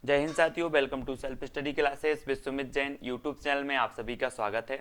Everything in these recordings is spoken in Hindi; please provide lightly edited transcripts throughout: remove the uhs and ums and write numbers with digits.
जय हिंद साथियों, welcome to self study classes with Sumit Jain YouTube channel में आप सभी का स्वागत है।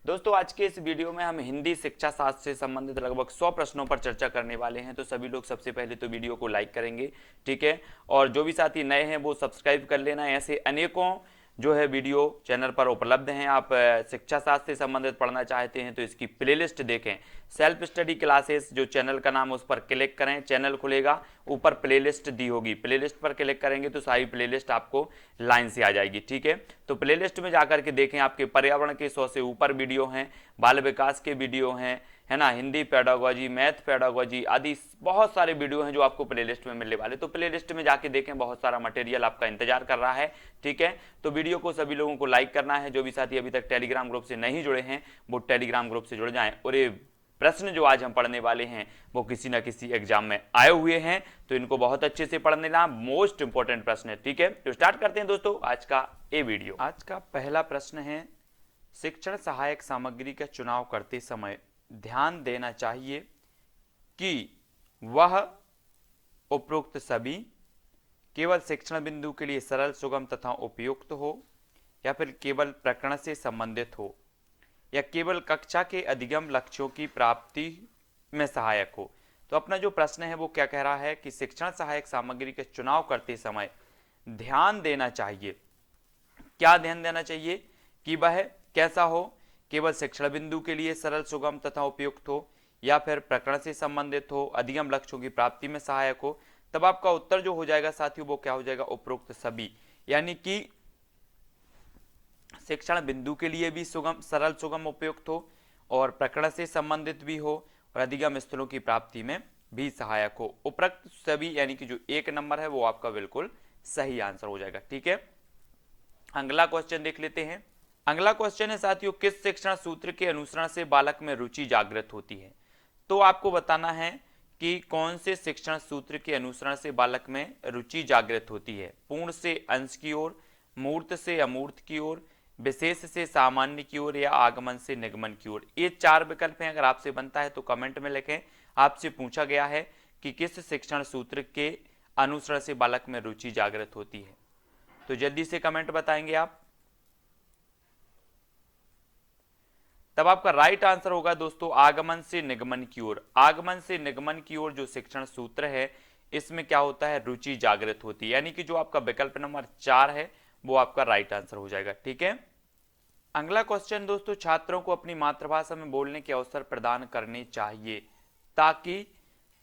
दोस्तों, आज के इस वीडियो में हम हिंदी शिक्षा शास्त्र से संबंधित लगभग 100 प्रश्नों पर चर्चा करने वाले हैं। तो सभी लोग सबसे पहले तो वीडियो को लाइक करेंगे, ठीक है। और जो भी साथी नए हैं वो सब्सक्राइब कर लेना। ऐसे अनेकों जो है वीडियो चैनल पर उपलब्ध हैं। आप शिक्षा शास्त्र से संबंधित पढ़ना चाहते हैं तो इसकी प्लेलिस्ट देखें। सेल्फ स्टडी क्लासेस जो चैनल का नाम है उस पर क्लिक करें, चैनल खुलेगा, ऊपर प्लेलिस्ट दी होगी, प्लेलिस्ट पर क्लिक करेंगे तो सारी प्लेलिस्ट आपको लाइन से आ जाएगी, ठीक है। तो प्लेलिस्ट में जाकर के देखें, आपके पर्यावरण के 100 से ऊपर वीडियो हैं, बाल विकास के वीडियो हैं, है ना, हिंदी पेडागोजी, मैथ पेडागोजी आदि बहुत सारे वीडियो हैं जो आपको प्लेलिस्ट में मिलने वाले। तो प्लेलिस्ट में जाके देखें, बहुत सारा मटेरियल आपका इंतजार कर रहा है, ठीक है। तो वीडियो को सभी लोगों को लाइक करना है। जो भी साथी अभी तक टेलीग्राम ग्रुप से नहीं जुड़े हैं वो टेलीग्राम ग्रुप से जुड़ जाएं। और ये प्रश्न जो आज हम पढ़ने वाले हैं वो किसी ना किसी एग्जाम में आए हुए हैं, तो इनको बहुत अच्छे से पढ़ने ला, मोस्ट इंपॉर्टेंट प्रश्न है, ठीक है। तो स्टार्ट करते हैं दोस्तों आज का ये वीडियो। आज का पहला प्रश्न है, शिक्षण सहायक सामग्री का चुनाव करते समय ध्यान देना चाहिए कि वह उपरोक्त सभी केवल शिक्षण बिंदु के लिए सरल, सुगम तथा उपयुक्त हो, या फिर केवल प्रकरण से संबंधित हो, या केवल कक्षा के अधिगम लक्ष्यों की प्राप्ति में सहायक हो। तो अपना जो प्रश्न है वो क्या कह रहा है कि शिक्षण सहायक सामग्री के चुनाव करते समय ध्यान देना चाहिए। क्या ध्यान देना चाहिए कि वह कैसा हो, केवल शिक्षण बिंदु के लिए सरल, सुगम तथा उपयुक्त हो, या फिर प्रकरण से संबंधित हो, अधिगम लक्ष्यों की प्राप्ति में सहायक हो। तब आपका उत्तर जो हो जाएगा साथियों वो क्या हो जाएगा, उपरोक्त सभी, यानी कि शिक्षण बिंदु के लिए भी सुगम, सरल, सुगम, उपयुक्त हो, और प्रकरण से संबंधित भी हो, और अधिगम स्थलों की प्राप्ति में भी सहायक हो। उपरोक्त सभी यानी कि जो एक नंबर है वो आपका बिल्कुल सही आंसर हो जाएगा, ठीक है। अगला क्वेश्चन देख लेते हैं। अगला क्वेश्चन है साथियों, किस शिक्षण सूत्र के अनुसरण से बालक में रुचि जागृत होती है। तो आपको बताना है कि कौन से शिक्षण सूत्र के अनुसरण से बालक में रुचि जागृत होती है। पूर्ण से अंश की ओर, मूर्त से अमूर्त की ओर, विशेष से सामान्य की ओर, या आगमन से निगमन की ओर। ये चार विकल्प हैं। अगर आपसे बनता है तो कमेंट में लिखें। आपसे पूछा गया है कि किस शिक्षण सूत्र के अनुसरण से बालक में रुचि जागृत होती है, तो जल्दी से कमेंट बताएंगे आप। तब आपका राइट आंसर होगा दोस्तों आगमन से निगमन की ओर। आगमन से निगमन की ओर जो शिक्षण सूत्र है इसमें क्या होता है, रुचि जागृत होती है, यानी कि जो आपका विकल्प नंबर 4 है वो आपका राइट आंसर हो जाएगा, ठीक है। अगला क्वेश्चन दोस्तों, छात्रों को अपनी मातृभाषा में बोलने के अवसर प्रदान करने चाहिए ताकि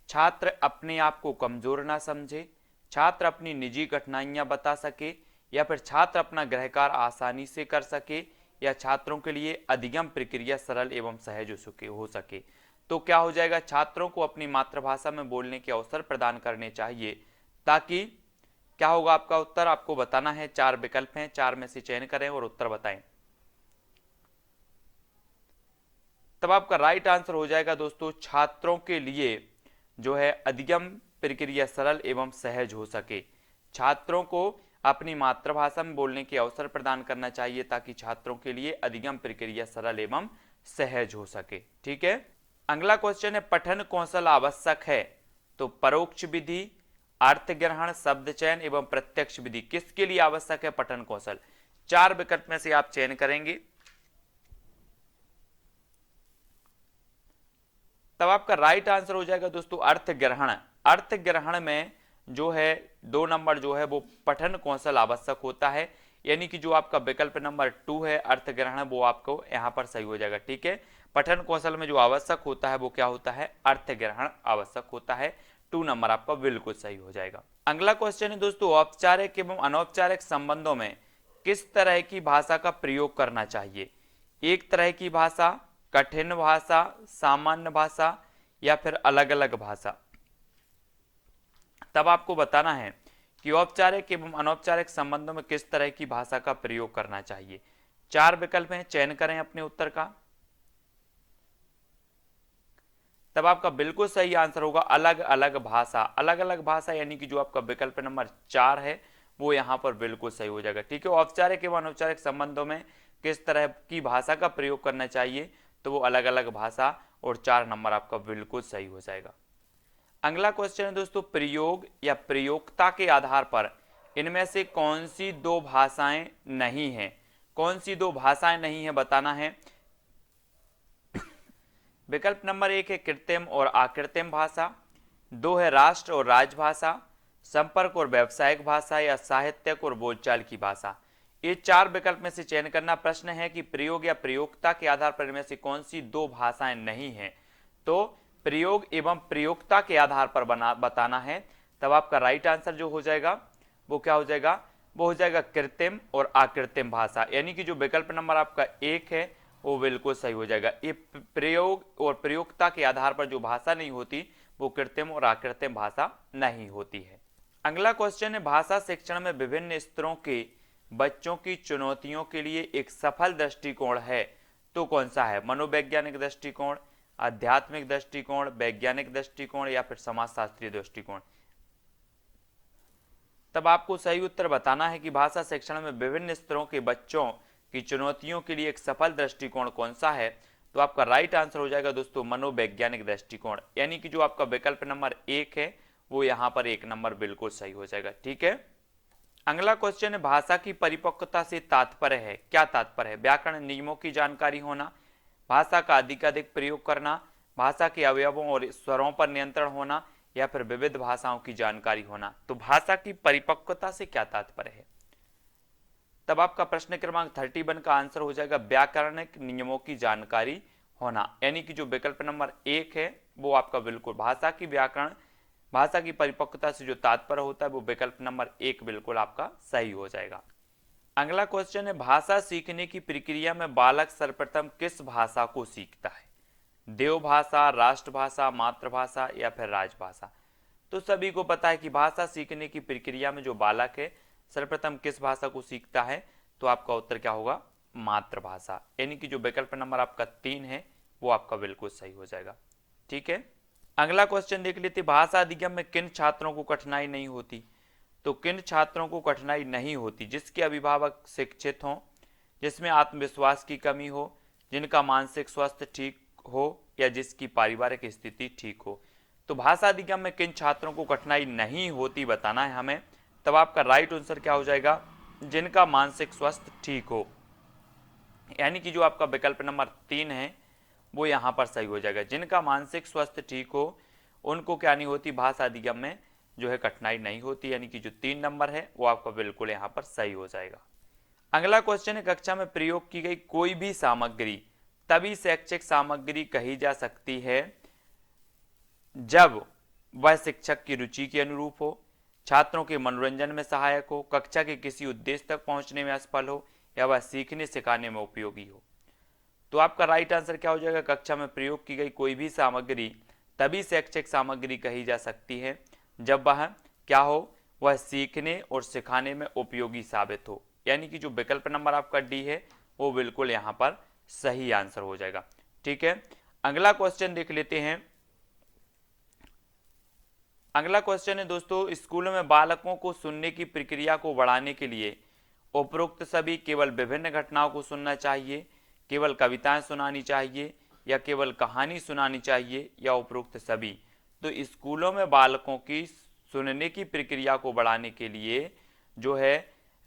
छात्र अपने आप को कमजोर ना समझे, छात्र अपनी निजी कठिनाइयां बता सके, या फिर छात्र अपना गृह कार्य आसानी से कर सके, या छात्रों के लिए अधिगम प्रक्रिया सरल एवं सहज हो सके। तो क्या हो जाएगा, छात्रों को अपनी मातृभाषा में बोलने के अवसर प्रदान करने चाहिए ताकि क्या होगा आपका उत्तर, आपको बताना है। चार विकल्प हैं, चार में से चयन करें और उत्तर बताएं। तब आपका राइट आंसर हो जाएगा दोस्तों, छात्रों के लिए जो है अधिगम प्रक्रिया सरल एवं सहज हो सके। छात्रों को अपनी मातृभाषा में बोलने के अवसर प्रदान करना चाहिए ताकि छात्रों के लिए अधिगम प्रक्रिया सरल एवं सहज हो सके, ठीक है। अगला क्वेश्चन है, पठन कौशल आवश्यक है तो परोक्ष विधि, अर्थ ग्रहण, शब्द चयन एवं प्रत्यक्ष विधि किसके लिए आवश्यक है पठन कौशल। चार विकल्प में से आप चयन करेंगे। तब आपका राइट आंसर हो जाएगा दोस्तों अर्थ ग्रहण। अर्थ ग्रहण में जो है 2 नंबर जो है वो पठन कौशल आवश्यक होता है, यानी कि जो आपका विकल्प नंबर 2 है अर्थ ग्रहण वो आपको यहां पर सही हो जाएगा, ठीक है। पठन कौशल में जो आवश्यक होता है वो क्या होता है, अर्थ ग्रहण आवश्यक होता है। 2 नंबर आपका बिल्कुल सही हो जाएगा। अगला क्वेश्चन है दोस्तों, औपचारिक एवं अनौपचारिक संबंधों में किस तरह की भाषा का प्रयोग करना चाहिए। एक तरह की भाषा, कठिन भाषा, सामान्य भाषा, या फिर अलग अलग भाषा। तब आपको बताना है कि औपचारिक एवं अनौपचारिक संबंधों में किस तरह की भाषा का प्रयोग करना चाहिए। चार विकल्प हैं, चयन करें अपने उत्तर का। तब आपका बिल्कुल सही आंसर होगा अलग अलग भाषा। अलग अलग भाषा यानी कि जो आपका विकल्प नंबर 4 है वो यहां पर बिल्कुल सही हो जाएगा, ठीक है। औपचारिक एवं अनौपचारिक संबंधों में किस तरह की भाषा का प्रयोग करना चाहिए, तो वो अलग अलग भाषा, और 4 नंबर आपका बिल्कुल सही हो जाएगा। अगला क्वेश्चन है दोस्तों, प्रयोग या प्रयोक्ता के आधार पर इनमें से कौन सी दो भाषाएं नहीं हैं? कौन सी दो भाषाएं नहीं है बताना है। विकल्प नंबर 1 है कृत्रिम और अकृत्रिम भाषा, 2 है राष्ट्र और राजभाषा, संपर्क और व्यावसायिक भाषा, या साहित्यक और बोलचाल की भाषा। ये 4 विकल्प में से चयन करना। प्रश्न है कि प्रयोग या प्रयोक्ता के आधार पर इनमें से कौन सी दो भाषाएं नहीं है। तो प्रयोग एवं प्रयोक्ता के आधार पर बताना है। तब आपका राइट आंसर जो हो जाएगा वो क्या हो जाएगा? वो हो जाएगा कृत्रिम और अकृत्रिम भाषा, यानी कि जो विकल्प नंबर आपका 1 है वो बिल्कुल सही हो जाएगा। ये प्रयोग और प्रयोक्ता के आधार पर जो भाषा नहीं होती वो कृत्रिम और अकृत्रिम भाषा नहीं होती है। अगला क्वेश्चन है, भाषा शिक्षण में विभिन्न स्तरों के बच्चों की चुनौतियों के लिए एक सफल दृष्टिकोण है तो कौन सा है? मनोवैज्ञानिक दृष्टिकोण, आध्यात्मिक दृष्टिकोण, वैज्ञानिक दृष्टिकोण, या फिर समाजशास्त्रीय दृष्टिकोण। तब आपको सही उत्तर बताना है कि भाषा शिक्षण में विभिन्न स्तरों के बच्चों की चुनौतियों के लिए एक सफल दृष्टिकोण कौन सा है। तो आपका राइट आंसर हो जाएगा दोस्तों मनोवैज्ञानिक दृष्टिकोण, यानी कि जो आपका विकल्प नंबर 1 है वो यहाँ पर 1 नंबर बिल्कुल सही हो जाएगा। ठीक है। अगला क्वेश्चन है, भाषा की परिपक्वता से तात्पर्य है, क्या तात्पर्य है? व्याकरण नियमों की जानकारी होना, भाषा का अधिकाधिक प्रयोग करना, भाषा के अवयवों और स्वरों पर नियंत्रण होना, या फिर विविध भाषाओं की जानकारी होना। तो भाषा की परिपक्वता से क्या तात्पर्य है? तब आपका प्रश्न क्रमांक 31 का आंसर हो जाएगा व्याकरणिक नियमों की जानकारी होना, यानी कि जो विकल्प नंबर 1 है वो आपका बिल्कुल भाषा की परिपक्वता से जो तात्पर्य होता है वो विकल्प नंबर 1 बिल्कुल आपका सही हो जाएगा। अगला क्वेश्चन है, भाषा सीखने की प्रक्रिया में बालक सर्वप्रथम किस भाषा को सीखता है? देवभाषा, राष्ट्रभाषा, मातृभाषा, या फिर राजभाषा। तो सभी को पता है कि भाषा सीखने की प्रक्रिया में जो बालक है सर्वप्रथम किस भाषा को सीखता है। तो आपका उत्तर क्या होगा? मातृभाषा, यानी कि जो विकल्प नंबर आपका 3 है वो आपका बिल्कुल सही हो जाएगा। ठीक है। अगला क्वेश्चन देख लेते, भाषा अधिगम में किन छात्रों को कठिनाई नहीं होती? तो किन छात्रों को कठिनाई नहीं होती? जिसके अभिभावक शिक्षित हों, जिसमें आत्मविश्वास की कमी हो, जिनका मानसिक स्वास्थ्य ठीक हो, या जिसकी पारिवारिक स्थिति ठीक हो। तो भाषा अधिगम में किन छात्रों को कठिनाई नहीं होती बताना है हमें। तब आपका राइट आंसर क्या हो जाएगा? जिनका मानसिक स्वास्थ्य ठीक हो, यानी कि जो आपका विकल्प नंबर 3 है वो यहाँ पर सही हो जाएगा। जिनका मानसिक स्वास्थ्य ठीक हो उनको क्या नहीं होती? भाषा अधिगम में जो है कठिनाई नहीं होती, यानी कि जो 3 नंबर है वो आपका बिल्कुल यहाँ पर सही हो जाएगा। अगला क्वेश्चन है, कक्षा में प्रयोग की गई कोई भी सामग्री तभी शैक्षिक सामग्री कही जा सकती है जब वह शिक्षक की रुचि के अनुरूप हो, छात्रों के मनोरंजन में सहायक हो, कक्षा के किसी उद्देश्य तक पहुंचने में असफल हो, या वह सीखने सिखाने में उपयोगी हो। तो आपका राइट आंसर क्या हो जाएगा? कक्षा में प्रयोग की गई कोई भी सामग्री तभी शैक्षिक सामग्री कही जा सकती है जब वह क्या हो? वह सीखने और सिखाने में उपयोगी साबित हो, यानी कि जो विकल्प नंबर आपका डी है वो बिल्कुल यहाँ पर सही आंसर हो जाएगा। ठीक है। अगला क्वेश्चन देख लेते हैं। अगला क्वेश्चन है दोस्तों, स्कूलों में बालकों को सुनने की प्रक्रिया को बढ़ाने के लिए उपरोक्त सभी केवल विभिन्न घटनाओं को सुनना चाहिए, केवल कविताएं सुनानी चाहिए, या केवल कहानी सुनानी चाहिए, या उपरोक्त सभी। तो स्कूलों में बालकों की सुनने की प्रक्रिया को बढ़ाने के लिए जो है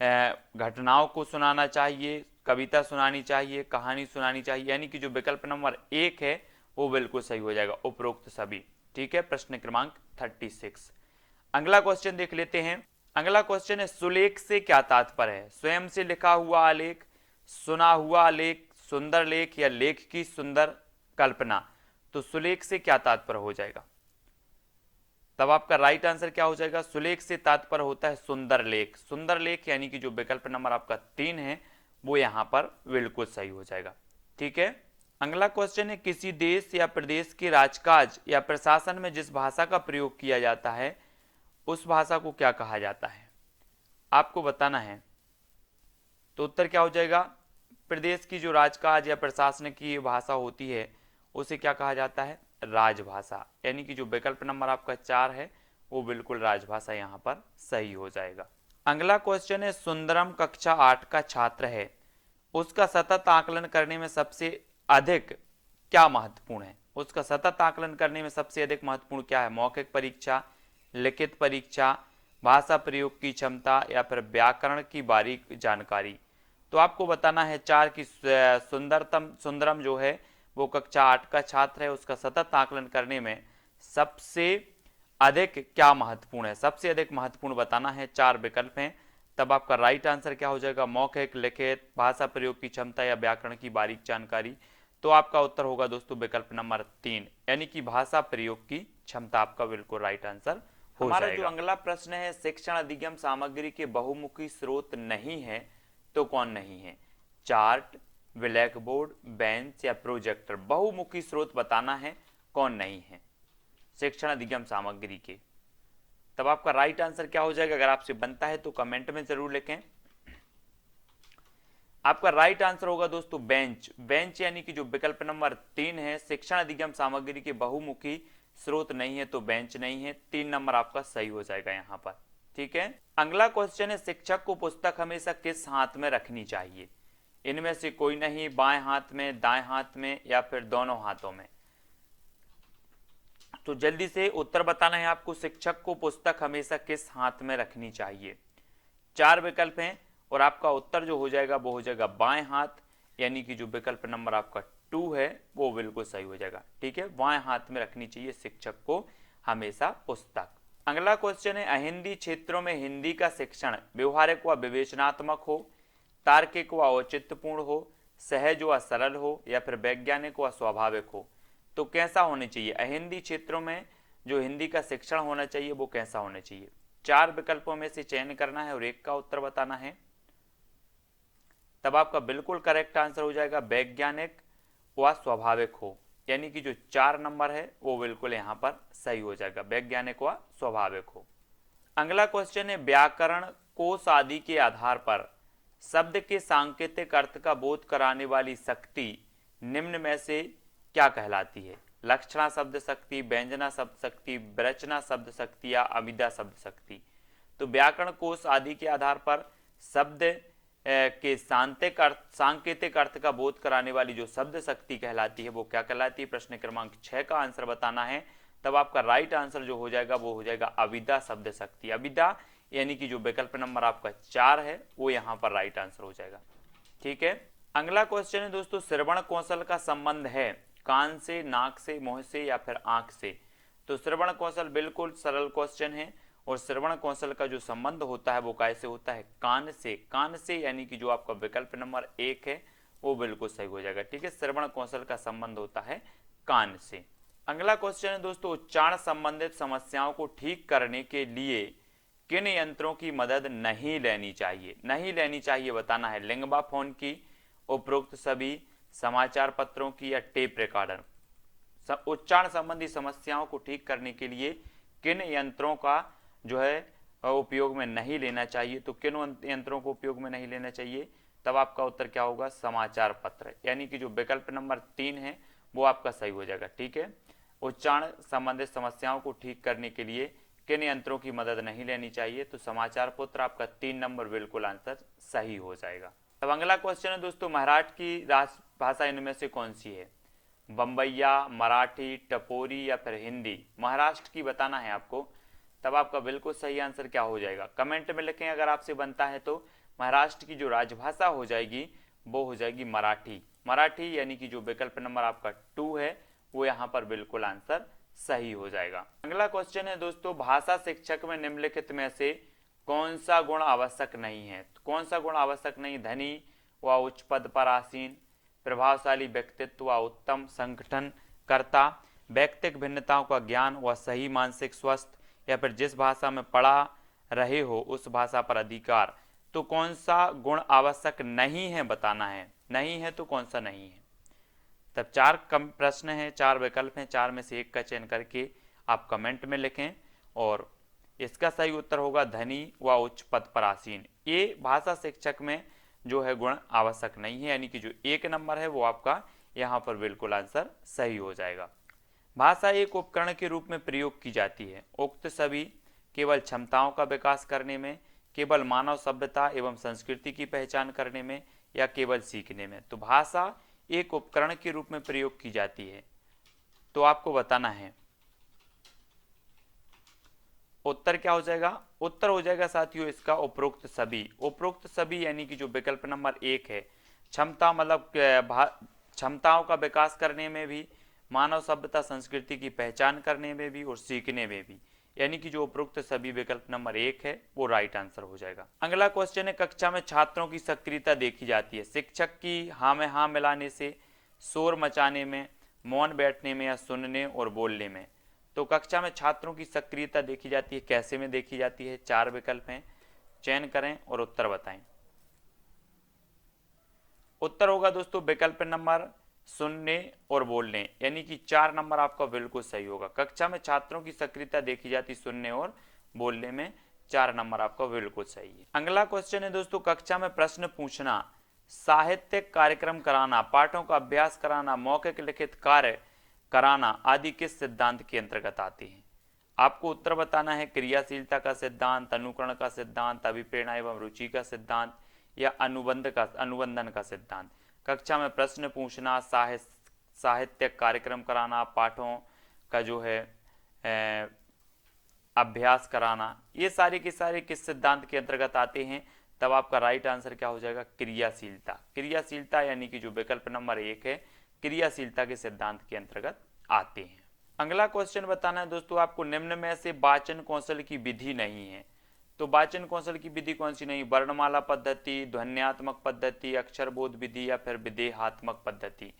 घटनाओं को सुनाना चाहिए, कविता सुनानी चाहिए, कहानी सुनानी चाहिए, यानी कि जो विकल्प नंबर 1 है वो बिल्कुल सही हो जाएगा, उपरोक्त सभी। ठीक है। प्रश्न क्रमांक 36। अगला क्वेश्चन देख लेते हैं। अगला क्वेश्चन है, सुलेख से क्या तात्पर्य है? स्वयं से लिखा हुआ आलेख, सुना हुआ आलेख, सुंदर लेख, या लेख की सुंदर कल्पना। तो सुलेख से क्या तात्पर्य हो जाएगा? तब आपका राइट आंसर क्या हो जाएगा? सुलेख से तात्पर्य होता है सुंदर लेख। सुंदर लेख यानी कि जो विकल्प नंबर आपका 3 है वो यहां पर बिल्कुल सही हो जाएगा। ठीक है। अगला क्वेश्चन है, किसी देश या प्रदेश के राजकाज या प्रशासन में जिस भाषा का प्रयोग किया जाता है उस भाषा को क्या कहा जाता है? आपको बताना है। तो उत्तर क्या हो जाएगा? प्रदेश की जो राजकाज या प्रशासन की भाषा होती है उसे क्या कहा जाता है? राजभाषा, यानी कि जो विकल्प नंबर आपका 4 है वो बिल्कुल राजभाषा यहाँ पर सही हो जाएगा। अगला क्वेश्चन है, सुंदरम कक्षा 8 का छात्र है, उसका सतत आकलन करने में सबसे अधिक क्या महत्वपूर्ण है? उसका सतत आकलन करने में सबसे अधिक महत्वपूर्ण क्या है? मौखिक परीक्षा, लिखित परीक्षा, भाषा प्रयोग की क्षमता या फिर व्याकरण की बारीक जानकारी। तो आपको बताना है 4 की सुंदरम जो है वो कक्षा 8 का छात्र है, उसका सतत आकलन करने में सबसे अधिक क्या महत्वपूर्ण है, सबसे अधिक महत्वपूर्ण बताना है। 4 विकल्प हैं, तब आपका राइट आंसर क्या हो जाएगा, मौखिक, लिखित, भाषा प्रयोग की क्षमता या व्याकरण की बारीक जानकारी। तो आपका उत्तर होगा दोस्तों विकल्प नंबर 3, यानी कि भाषा प्रयोग की क्षमता आपका बिल्कुल राइट आंसर हो हमारा जाएगा। जो अगला प्रश्न है, शिक्षण अधिगम सामग्री के बहुमुखी स्रोत नहीं है तो कौन नहीं है? चार्ट, ब्लैक बोर्ड, बेंच या प्रोजेक्टर। बहुमुखी स्रोत बताना है, कौन नहीं है शिक्षण अधिगम सामग्री के। तब आपका राइट आंसर क्या हो जाएगा, अगर आपसे बनता है तो कमेंट में जरूर लिखें। आपका राइट आंसर होगा दोस्तों बेंच। बेंच यानी कि जो विकल्प नंबर 3 है, शिक्षण अधिगम सामग्री के बहुमुखी स्रोत नहीं है तो बेंच नहीं है। 3 नंबर आपका सही हो जाएगा यहां पर। ठीक है, अगला क्वेश्चन है, शिक्षक को पुस्तक हमेशा किस हाथ में रखनी चाहिए? इनमें से कोई नहीं, बाएं हाथ में, दाएं हाथ में या फिर दोनों हाथों में। तो जल्दी से उत्तर बताना है आपको, शिक्षक को पुस्तक हमेशा किस हाथ में रखनी चाहिए। 4 विकल्प हैं और आपका उत्तर जो हो जाएगा वो हो जाएगा बाएं हाथ, यानी कि जो विकल्प नंबर आपका 2 है वो बिल्कुल सही हो जाएगा। ठीक है, बाएं हाथ में रखनी चाहिए शिक्षक को हमेशा पुस्तक। अगला क्वेश्चन है, अहिंदी क्षेत्रों में हिंदी का शिक्षण व्यवहारिक व विवेचनात्मक हो, तार्किक व औचित्यपूर्ण हो, सहज व सरल हो या फिर वैज्ञानिक व स्वाभाविक हो। तो कैसा होना चाहिए अहिंदी क्षेत्रों में जो हिंदी का शिक्षण होना चाहिए वो कैसा होना चाहिए? 4 विकल्पों में से चयन करना है और एक का उत्तर बताना है। तब आपका बिल्कुल करेक्ट आंसर हो जाएगा वैज्ञानिक व स्वाभाविक हो, यानी कि जो 4 नंबर है वो बिल्कुल यहां पर सही हो जाएगा, वैज्ञानिक व स्वाभाविक हो। अगला क्वेश्चन है, व्याकरण कोश आदि के आधार पर शब्द के सांकेतिक अर्थ का बोध कराने वाली शक्ति निम्न में से क्या कहलाती है? लक्षणा शब्द शक्ति, व्यंजना शब्द शक्ति, विरचना शब्द शक्ति या अभिधा शब्द शक्ति। तो व्याकरण कोश आदि के आधार पर शब्द के सांकेतिक अर्थ का बोध कराने वाली जो शब्द शक्ति कहलाती है वो क्या कहलाती है? प्रश्न क्रमांक 6 का आंसर बताना है। तब आपका राइट आंसर जो हो जाएगा वो हो जाएगा अभिधा शब्द शक्ति। अभिधा यानी कि जो विकल्प नंबर आपका 4 है वो यहां पर राइट आंसर हो जाएगा। ठीक है, अगला क्वेश्चन है दोस्तों, श्रवण कौशल का संबंध है कान से, नाक से, मुंह से या फिर आंख से। तो श्रवण कौशल बिल्कुल सरल क्वेश्चन है और श्रवण कौशल का जो संबंध होता है वो कैसे होता है? कान से। कान से यानी कि जो आपका विकल्प नंबर 1 है वो बिल्कुल सही हो जाएगा। ठीक है, श्रवण कौशल का संबंध होता है कान से। अगला क्वेश्चन है दोस्तों, उच्चारण संबंधित समस्याओं को ठीक करने के लिए किन यंत्रों की मदद नहीं लेनी चाहिए? नहीं लेनी चाहिए बताना है। लिंगबा फोन की, उपरोक्त सभी, समाचार पत्रों की या टेप रिकॉर्डर। उच्चारण संबंधी समस्याओं को ठीक करने के लिए किन यंत्रों का जो है उपयोग में नहीं लेना चाहिए? तो किन यंत्रों को उपयोग में नहीं लेना चाहिए? तब आपका उत्तर क्या होगा? समाचार पत्र, यानी कि जो विकल्प नंबर 3 है वो आपका सही हो जाएगा। ठीक है, उच्चारण संबंधित समस्याओं को ठीक करने के लिए किन यंत्रों की मदद नहीं लेनी चाहिए? तो समाचार पत्र आपका 3 नंबर बिल्कुल आंसर सही हो जाएगा। अब अगला क्वेश्चन है दोस्तों, महाराष्ट्र की राजभाषा इनमें से कौन सी है? बम्बैया, मराठी, टपोरी या फिर हिंदी? महाराष्ट्र की बताना है आपको। तब आपका बिल्कुल सही आंसर क्या हो जाएगा? कमेंट में लिखें अगर आपसे बनता है तो। महाराष्ट्र की जो राजभाषा हो जाएगी वो हो जाएगी मराठी। मराठी यानी कि जो विकल्प नंबर आपका 2 है वो यहाँ पर बिल्कुल आंसर सही हो जाएगा। अगला क्वेश्चन है दोस्तों, भाषा शिक्षक में निम्नलिखित में से कौन सा गुण आवश्यक नहीं है? तो कौन सा गुण आवश्यक नहीं? धनी व उच्च पद पर आसीन, प्रभावशाली व्यक्तित्व व उत्तम संगठन कर्ता, व्यक्तिगत भिन्नताओं का ज्ञान व सही मानसिक स्वस्थ, या फिर जिस भाषा में पढ़ा रहे हो उस भाषा पर अधिकार। तो कौन सा गुण आवश्यक नहीं है बताना है। नहीं है तो कौन सा नहीं है? तब 4 कम प्रश्न हैं, 4 विकल्प हैं, 4 में से एक का चयन करके आप कमेंट में लिखें और इसका सही उत्तर होगा धनी व उच्च पद पर आसीन। ये भाषा शिक्षक में जो है गुण आवश्यक नहीं है, यानी कि जो 1 नंबर है वो आपका यहाँ पर बिल्कुल आंसर सही हो जाएगा। भाषा एक उपकरण के रूप में प्रयोग की जाती है। उक्त सभी केवल क्षमताओं का विकास करने में, केवल मानव सभ्यता एवं संस्कृति की पहचान करने में या केवल सीखने में। तो भाषा एक उपकरण के रूप में प्रयोग की जाती है, तो आपको बताना है उत्तर क्या हो जाएगा? उत्तर हो जाएगा साथियों इसका उपरोक्त सभी। उपरोक्त सभी यानी कि जो विकल्प नंबर 1 है, क्षमता मतलब क्षमताओं का विकास करने में भी, मानव सभ्यता संस्कृति की पहचान करने में भी और सीखने में भी, यानी कि जो उपरोक्त सभी विकल्प नंबर 1 है वो राइट आंसर हो जाएगा। अगला क्वेश्चन है, कक्षा में छात्रों की सक्रियता देखी जाती है शिक्षक की हाँ में हाँ मिलाने से, शोर मचाने में, मौन बैठने में या सुनने और बोलने में। तो कक्षा में छात्रों की सक्रियता देखी जाती है, कैसे में देखी जाती है? 4 विकल्प हैं, चयन करें और उत्तर बताएं। उत्तर होगा दोस्तों विकल्प नंबर सुनने और बोलने, यानी कि 4 नंबर आपका बिल्कुल सही होगा। कक्षा में छात्रों की सक्रियता देखी जाती सुनने और बोलने में, 4 नंबर आपका बिल्कुल सही है। अगला क्वेश्चन है दोस्तों, कक्षा में प्रश्न पूछना, साहित्यिक कार्यक्रम कराना, पाठों का अभ्यास कराना, मौखिक लिखित कार्य कराना आदि किस सिद्धांत के अंतर्गत आते हैं? आपको उत्तर बताना है। क्रियाशीलता का सिद्धांत, अनुकरण का सिद्धांत, अभिप्रेरणा एवं रुचि का सिद्धांत या अनुबंधन का सिद्धांत। कक्षा में प्रश्न पूछना, साहित्यिक कार्यक्रम कराना, पाठों का जो है अभ्यास कराना, ये सारे के सारे किस सिद्धांत के अंतर्गत आते हैं? तब आपका राइट आंसर क्या हो जाएगा? क्रियाशीलता। क्रियाशीलता यानी कि जो विकल्प नंबर 1 है, क्रियाशीलता के सिद्धांत के अंतर्गत आते हैं। अगला क्वेश्चन बताना है दोस्तों आपको, निम्न में से वाचन कौशल की विधि नहीं है। तो वाचन कौशल की विधि कौन सी नहीं? वर्णमाला पद्धति, ध्वन्यात्मक पद्धति, अक्षरबोध विधि या फिर विदेहात्मक पद्धति।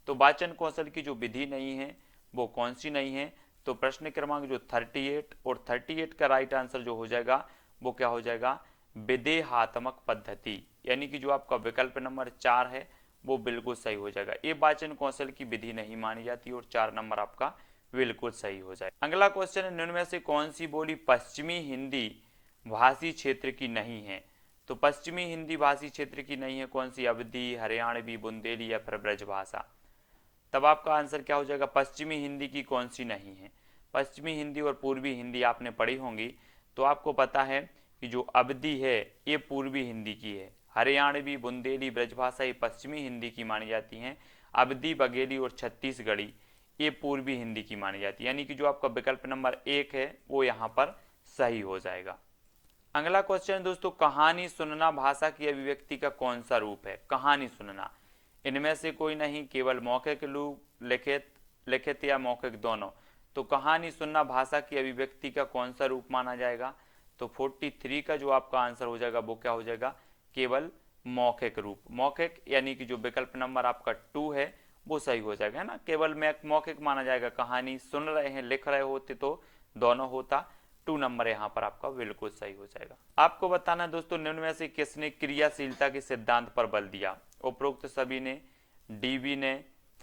तो वाचन कौशल की जो विधि नहीं है वो कौन सी नहीं है? तो प्रश्न क्रमांक जो 38 और 38 का राइट आंसर जो हो जाएगा वो क्या हो जाएगा? विदेहात्मक पद्धति, यानी कि जो आपका विकल्प नंबर 4 है वो बिल्कुल सही हो जाएगा। ये वाचन कौशल की विधि नहीं मानी जाती और 4 नंबर आपका बिल्कुल सही हो जाएगा। अगला क्वेश्चन है, निम्न में से कौन सी बोली पश्चिमी हिंदी भाषी क्षेत्र की नहीं है? तो पश्चिमी हिंदी भाषी क्षेत्र की नहीं है कौन सी? अवधी, हरियाणवी, बुंदेली या फिर ब्रजभाषा। तब आपका आंसर क्या हो जाएगा? पश्चिमी हिंदी की कौन सी नहीं है? पश्चिमी हिंदी और पूर्वी हिंदी आपने पढ़ी होंगी तो आपको पता है कि जो अवधी है ये पूर्वी हिंदी की है, हरियाणवी, बुंदेली, ब्रजभाषा ये पश्चिमी हिंदी की मानी जाती हैं, अवधी, बघेली और छत्तीसगढ़ी ये पूर्वी हिंदी की मानी जाती है, यानी कि जो आपका विकल्प नंबर 1 है वो यहाँ पर सही हो जाएगा। अगला क्वेश्चन दोस्तों, कहानी सुनना भाषा की अभिव्यक्ति का कौन सा रूप है? कहानी सुनना, इनमें से कोई नहीं, केवल मौखिक रूप, लिखित या मौखिक दोनों। तो कहानी सुनना भाषा की अभिव्यक्ति का कौन सा रूप माना जाएगा? तो 43 का जो आपका आंसर हो जाएगा वो क्या हो जाएगा? केवल मौखिक रूप। मौखिक यानी कि जो विकल्प नंबर आपका 2 है वो सही हो जाएगा, है ना। केवल मौखिक माना जाएगा, कहानी सुन रहे हैं, लिख रहे होते तो दोनों होता। 2 नंबर यहाँ पर आपका बिल्कुल सही हो जाएगा। आपको बताना दोस्तों, निम्न में से किसने क्रियाशीलता के सिद्धांत पर बल दिया? उपरोक्त सभी ने, डीबी ने,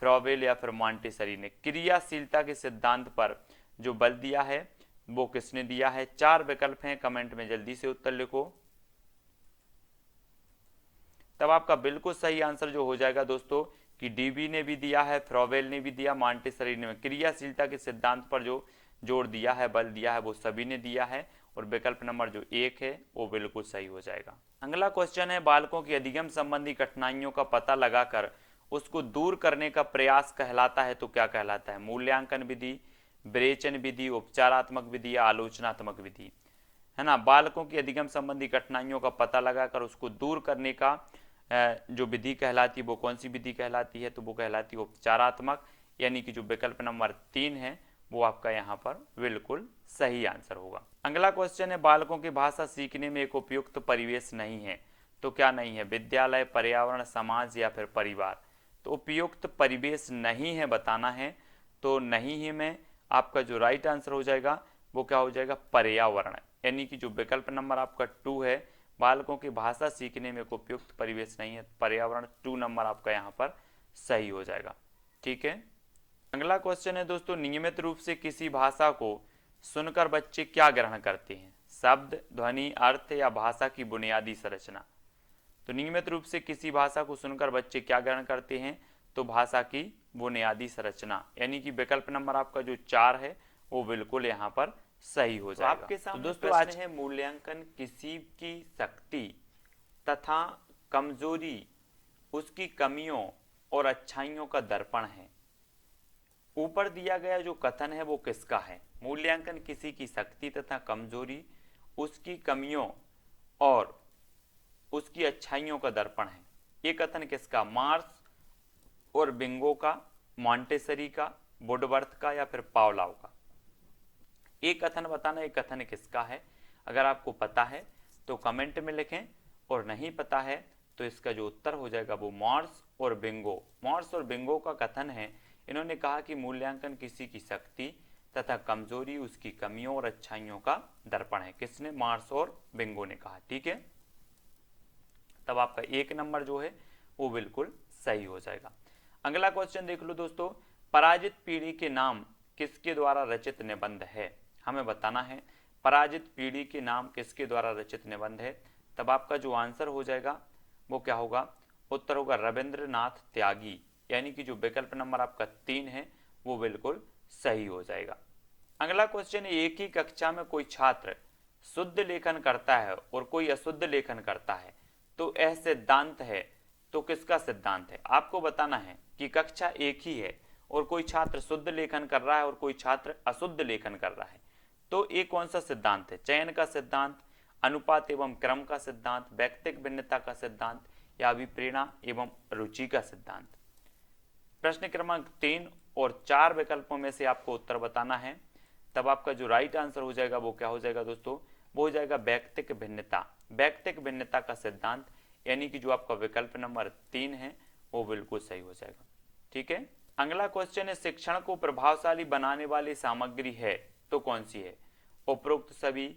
फ्रॉबेल या फिर मॉन्टेसरी ने। क्रियाशीलता के सिद्धांत पर जो बल दिया है वो किसने दिया है? 4 विकल्प हैं, कमेंट में जल्दी से उत्तर लिखो। तब आपका बिल्कुल सही आंसर जो हो जाएगा दोस्तों कि डीबी ने भी दिया है, फ्रॉबेल ने भी दिया, मॉन्टेसरी ने। क्रियाशीलता के सिद्धांत पर जो जोर दिया है, बल दिया है, वो सभी ने दिया है और विकल्प नंबर जो 1 है वो बिल्कुल सही हो जाएगा। अगला क्वेश्चन है, बालकों की अधिगम संबंधी कठिनाइयों का पता लगाकर उसको दूर करने का प्रयास कहलाता है तो क्या कहलाता है? मूल्यांकन विधि, विरेचन विधि, उपचारात्मक विधि या आलोचनात्मक विधि, है ना। बालकों की अधिगम संबंधी कठिनाइयों का पता लगाकर उसको दूर करने का जो विधि कहलाती है वो कौन सी विधि कहलाती है? तो वो कहलाती है उपचारात्मक, यानी कि जो विकल्प नंबर 3 है वो आपका यहाँ पर बिल्कुल सही आंसर होगा। अगला क्वेश्चन है, बालकों की भाषा सीखने में एक उपयुक्त परिवेश नहीं है तो क्या नहीं है? विद्यालय, पर्यावरण, समाज या फिर परिवार। तो उपयुक्त परिवेश नहीं है बताना है, तो नहीं है में आपका जो राइट आंसर हो जाएगा वो क्या हो जाएगा? पर्यावरण, यानी कि जो विकल्प नंबर आपका 2 है, बालकों की भाषा सीखने में एक उपयुक्त परिवेश नहीं है, पर्यावरण 2 नंबर आपका यहाँ पर सही हो जाएगा। ठीक है। अगला क्वेश्चन है दोस्तों, नियमित रूप से किसी भाषा को सुनकर बच्चे क्या ग्रहण करते हैं? शब्द, ध्वनि, अर्थ या भाषा की बुनियादी संरचना। तो नियमित रूप से किसी भाषा को सुनकर बच्चे क्या ग्रहण करते हैं? तो भाषा की बुनियादी संरचना, यानी कि विकल्प नंबर आपका जो 4 है वो बिल्कुल यहाँ पर सही हो जाएगा। तो आपके सामने दोस्तों आज है, मूल्यांकन किसी की शक्ति तथा कमजोरी, उसकी कमियों और अच्छाइयों का दर्पण है। ऊपर दिया गया जो कथन है वो किसका है? मूल्यांकन किसी की शक्ति तथा कमजोरी, उसकी कमियों और उसकी अच्छाइयों का दर्पण है। ये कथन किसका? मार्क्स और बिंगो का, मॉन्टेसरी का, वुडवर्थ का या फिर पावलाव का? एक कथन बताना, एक कथन किसका है? अगर आपको पता है तो कमेंट में लिखें, और नहीं पता है तो इसका जो उत्तर हो जाएगा वो मॉर्स और बिंगो। मॉर्स और बिंगो का कथन है। इन्होंने कहा कि मूल्यांकन किसी की शक्ति तथा कमजोरी, उसकी कमियों और अच्छाइयों का दर्पण है। किसने? मार्स और बिंगो ने कहा। ठीक है, तब आपका 1 नंबर जो है वो बिल्कुल सही हो जाएगा। अगला क्वेश्चन देख लो दोस्तों, पराजित पीढ़ी के नाम किसके द्वारा रचित निबंध है? हमें बताना है पराजित पीढ़ी के नाम किसके द्वारा रचित निबंध है। तब आपका जो आंसर हो जाएगा वो क्या होगा? उत्तर होगा रविंद्रनाथ त्यागी, यानी कि जो विकल्प नंबर आपका 3 है वो बिल्कुल सही हो जाएगा। अगला क्वेश्चन, एक ही कक्षा में कोई छात्र शुद्ध लेखन करता है और कोई अशुद्ध लेखन करता है, तो यह सिद्धांत है। तो किसका सिद्धांत है? आपको बताना है कि कक्षा एक ही है और कोई छात्र शुद्ध लेखन कर रहा है और कोई छात्र अशुद्ध लेखन कर रहा है, तो ये कौन सा सिद्धांत है? चयन का सिद्धांत, अनुपात एवं क्रम का सिद्धांत, व्यक्तिक भिन्नता का सिद्धांत या अभिप्रेरणा एवं रुचि का सिद्धांत? प्रश्न क्रमांक 3 और 4 विकल्पों में से आपको उत्तर बताना है। तब आपका जो राइट आंसर हो जाएगा वो क्या हो जाएगा दोस्तों? वो हो जाएगा व्यक्तिक भिन्नता। व्यक्तिक भिन्नता का सिद्धांत, यानी कि जो आपका विकल्प नंबर 3 है वो बिल्कुल सही हो जाएगा। ठीक है, अगला क्वेश्चन है, शिक्षण को प्रभावशाली बनाने वाली सामग्री है तो कौन सी है? उपरोक्त सभी,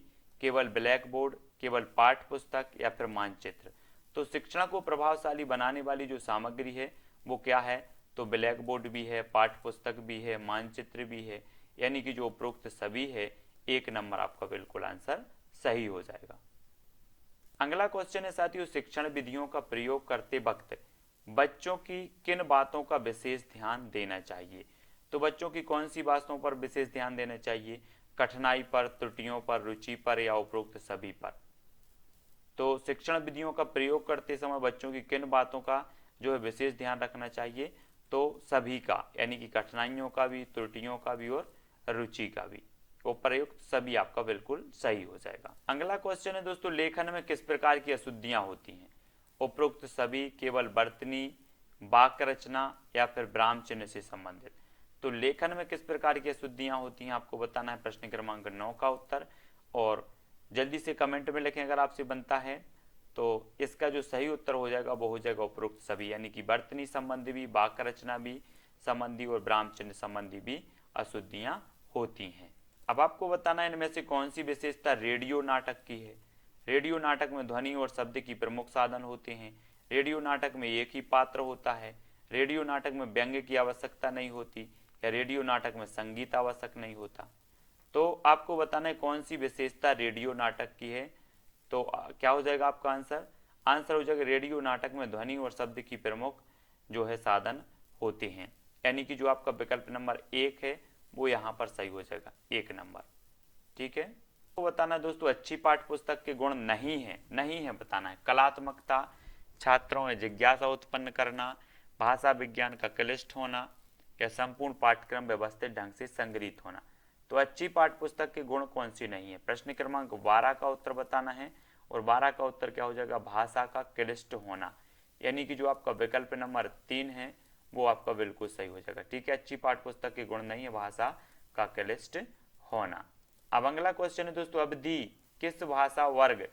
केवल ब्लैक बोर्ड, केवल पाठ्य पुस्तक या फिर मानचित्र? तो शिक्षण को प्रभावशाली बनाने वाली जो सामग्री है वो क्या है? तो ब्लैक बोर्ड भी है, पाठ्य पुस्तक भी है, मानचित्र भी है, यानी कि जो उपरोक्त सभी है। 1 नंबर आपका बिल्कुल आंसर सही हो जाएगा। अगला क्वेश्चन है साथियों, शिक्षण विधियों का प्रयोग करते वक्त बच्चों की किन बातों का विशेष ध्यान देना चाहिए? तो बच्चों की कौन सी बातों पर विशेष ध्यान देना चाहिए? कठिनाई पर, त्रुटियों पर, रुचि पर या उपरोक्त सभी पर? तो शिक्षण विधियों का प्रयोग करते समय बच्चों की किन बातों का जो है विशेष ध्यान रखना चाहिए? तो सभी का, यानी कि कठिनाइयों का भी, त्रुटियों का भी और रुचि का भी। वो प्रयुक्त सभी आपका बिल्कुल सही हो जाएगा। अगला क्वेश्चन है दोस्तों, लेखन में किस प्रकार की अशुद्धियां होती हैं? उपरोक्त सभी, केवल वर्तनी, वाक्य रचना या फिर विराम चिन्ह से संबंधित? तो लेखन में किस प्रकार की अशुद्धियां होती हैं आपको बताना है। प्रश्न क्रमांक 9 का उत्तर, और जल्दी से कमेंट में लिखें अगर आपसे बनता है। तो इसका जो सही उत्तर हो जाएगा वो हो जाएगा उपरोक्त सभी, यानी कि वर्तनी संबंधी भी, वाक्य रचना भी संबंधी और विराम चिन्ह संबंधी भी अशुद्धियां होती हैं। अब आपको बताना है इनमें से कौन सी विशेषता रेडियो नाटक की है। रेडियो नाटक में ध्वनि और शब्द की प्रमुख साधन होते हैं। रेडियो नाटक में एक ही पात्र होता है। रेडियो नाटक में व्यंग्य की आवश्यकता नहीं होती, या रेडियो नाटक में संगीत आवश्यक नहीं होता। तो आपको बताना है कौन सी विशेषता रेडियो नाटक की है। तो क्या हो जाएगा आपका आंसर? आंसर हो जाएगा रेडियो नाटक में ध्वनि और शब्द की प्रमुख जो है साधन होते हैं, यानी कि जो आपका विकल्प नंबर 1 है वो यहाँ पर सही हो जाएगा, 1 नंबर। ठीक है, तो बताना दोस्तों, अच्छी पाठ्य पुस्तक के गुण नहीं है बताना है। कलात्मकता, छात्रों में जिज्ञासा उत्पन्न करना, भाषा विज्ञान का क्लिष्ट होना या संपूर्ण पाठ्यक्रम व्यवस्थित ढंग से संग्रहित होना? तो अच्छी पाठ्य पुस्तक के गुण कौन सी नहीं है? प्रश्न क्रमांक 12 का उत्तर बताना है, और 12 का उत्तर क्या हो जाएगा? भाषा का क्लिष्ट होना, यानी कि जो आपका विकल्प नंबर 3 है वो आपका बिल्कुल सही हो जाएगा। ठीक है, अच्छी पाठ्य पुस्तक के गुण नहीं है भाषा का क्लिष्ट होना। अब अगला क्वेश्चन है दोस्तों, अवधी किस भाषा वर्ग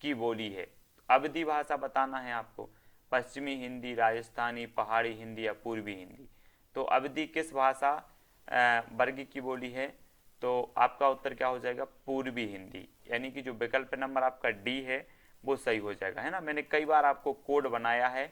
की बोली है? अवधी भाषा बताना है आपको। पश्चिमी हिंदी, राजस्थानी, पहाड़ी हिंदी या पूर्वी हिंदी? तो अवधी किस भाषा वर्ग की बोली है? तो आपका उत्तर क्या हो जाएगा? पूर्वी हिंदी, यानी कि जो विकल्प नंबर आपका डी है वो सही हो जाएगा, है ना। मैंने कई बार आपको कोड बनाया है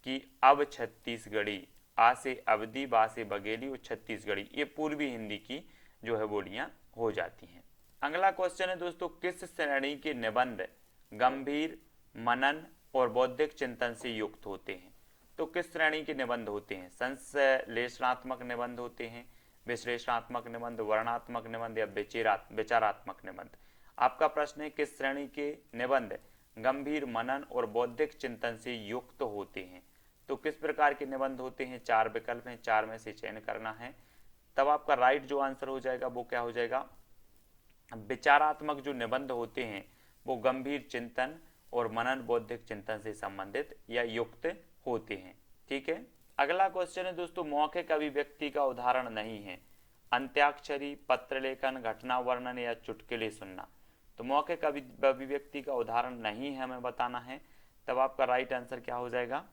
कि अब छत्तीसगढ़ी, आ से अवधी, बा से बघेली और छत्तीसगढ़ी, ये पूर्वी हिंदी की जो है बोलियां हो जाती हैं। अगला क्वेश्चन है दोस्तों, किस श्रेणी के निबंध गंभीर, मनन और बौद्धिक चिंतन से युक्त होते हैं? तो किस श्रेणी के निबंध होते हैं? संश्लेषणात्मक निबंध होते हैं, विश्लेषणात्मक निबंध, वर्णनात्मक निबंध या विचारात्मक निबंध? आपका प्रश्न है किस श्रेणी के निबंध गंभीर, मनन और बौद्धिक चिंतन से युक्त होते हैं? तो किस प्रकार के निबंध होते हैं? 4 विकल्प हैं, 4 में से चयन करना है। तब आपका राइट जो आंसर हो जाएगा वो क्या हो जाएगा? विचारात्मक जो निबंध होते हैं वो गंभीर चिंतन और मनन बौद्धिक चिंतन से संबंधित या युक्त होते हैं। ठीक है, अगला क्वेश्चन है दोस्तों, मौखिक अभिव्यक्ति का उदाहरण नहीं है। अंत्याक्षरी, पत्र लेखन, घटना वर्णन या चुटकुले सुनना। तो मौखिक अभिव्यक्ति का उदाहरण नहीं है हमें बताना है, तब आपका राइट आंसर क्या हो जाएगा?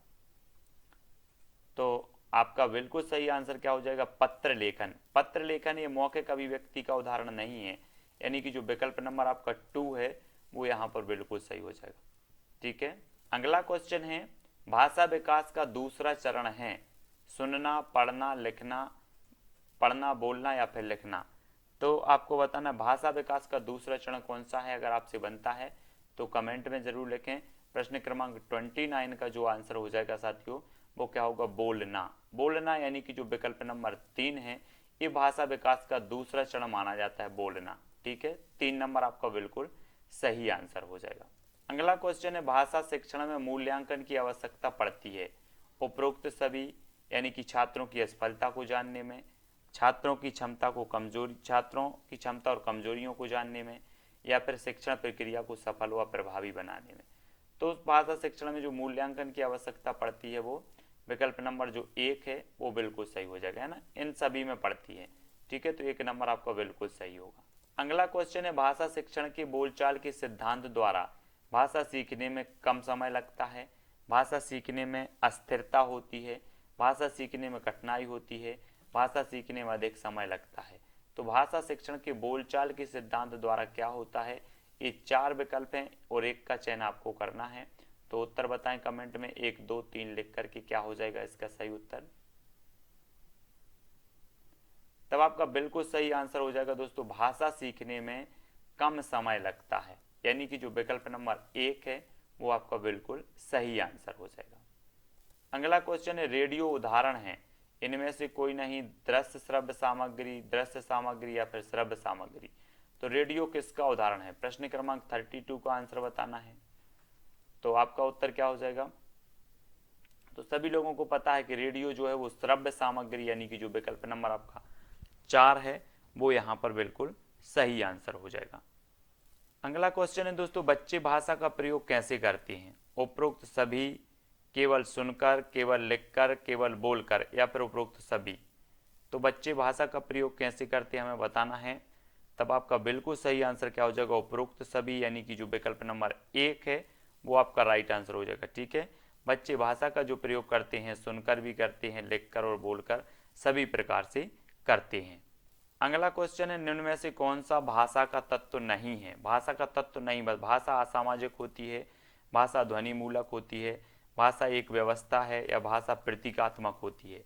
तो आपका बिल्कुल सही आंसर क्या हो जाएगा? पत्र लेखन। पत्र लेखन ये मौखिक अभिव्यक्ति का उदाहरण नहीं है, यानी कि जो विकल्प नंबर आपका 2 है वो यहाँ पर बिल्कुल सही हो जाएगा। ठीक है, अगला क्वेश्चन है, भाषा विकास का दूसरा चरण है सुनना, पढ़ना, लिखना, पढ़ना, बोलना या फिर लिखना। तो आपको बताना भाषा विकास का दूसरा चरण कौन सा है। अगर आपसे बनता है तो कमेंट में जरूर लिखें। प्रश्न क्रमांक 29 का जो आंसर हो जाएगा साथियों वो क्या होगा? बोलना। बोलना यानी कि जो विकल्प नंबर 3 है ये भाषा विकास का दूसरा चरण माना जाता है, बोलना। ठीक है, 3 नंबर आपका बिल्कुल सही आंसर हो जाएगा। अगला क्वेश्चन है, भाषा शिक्षण में मूल्यांकन की आवश्यकता पड़ती है। उपरोक्त सभी यानी कि छात्रों की असफलता को जानने में, छात्रों की क्षमता और कमजोरियों को जानने में, या फिर शिक्षण प्रक्रिया को सफल व प्रभावी बनाने में। तो भाषा शिक्षण में जो मूल्यांकन की आवश्यकता पड़ती है वो विकल्प नंबर जो 1 है वो बिल्कुल सही हो जाएगा, है ना, इन सभी में पड़ती है। ठीक है, तो 1 नंबर आपका बिल्कुल सही होगा। अगला क्वेश्चन है, भाषा शिक्षण के बोलचाल के सिद्धांत द्वारा भाषा सीखने में कम समय लगता है, भाषा सीखने में अस्थिरता होती है, भाषा सीखने में कठिनाई होती है, भाषा सीखने में अधिक समय लगता है। तो भाषा शिक्षण के बोलचाल के सिद्धांत द्वारा क्या होता है? ये 4 विकल्प हैं और एक का चयन आपको करना है। तो उत्तर बताएं कमेंट में 1 2 3 लिख करके, क्या हो जाएगा इसका सही उत्तर? तब आपका बिल्कुल सही आंसर हो जाएगा दोस्तों, भाषा सीखने में कम समय लगता है, यानी कि जो विकल्प नंबर 1 है वो आपका बिल्कुल सही आंसर हो जाएगा। अगला क्वेश्चन है, रेडियो उदाहरण है, इनमें से कोई नहीं। दृश्य श्रव्य सामग्री या फिर श्रव्य सामग्री। तो रेडियो किसका उदाहरण है? प्रश्न क्रमांक 32 का आंसर बताना है। तो आपका उत्तर क्या हो जाएगा? तो सभी लोगों को पता है कि रेडियो जो है वो श्रव्य सामग्री यानी कि जो विकल्प नंबर आपका 4 है वो यहाँ पर बिल्कुल सही आंसर हो जाएगा। अगला क्वेश्चन है दोस्तों, बच्चे भाषा का प्रयोग कैसे करते हैं? उपरोक्त सभी, केवल सुनकर, केवल लिखकर, केवल बोलकर या फिर उपरोक्त सभी। तो बच्चे भाषा का प्रयोग कैसे करते हैं हमें बताना है। तब आपका बिल्कुल सही आंसर क्या हो जाएगा? उपरोक्त सभी, यानी कि जो विकल्प नंबर 1 है वो आपका राइट आंसर हो जाएगा। ठीक है, बच्चे भाषा का जो प्रयोग करते हैं सुनकर भी करते हैं, लिखकर और बोलकर, सभी प्रकार से करते हैं। अगला क्वेश्चन है, निम्न में से कौन सा भाषा का तत्व नहीं है? भाषा का तत्व नहीं, बस भाषा असामाजिक होती है, भाषा ध्वनि मूलक होती है, भाषा एक व्यवस्था है, या भाषा प्रतीकात्मक होती है।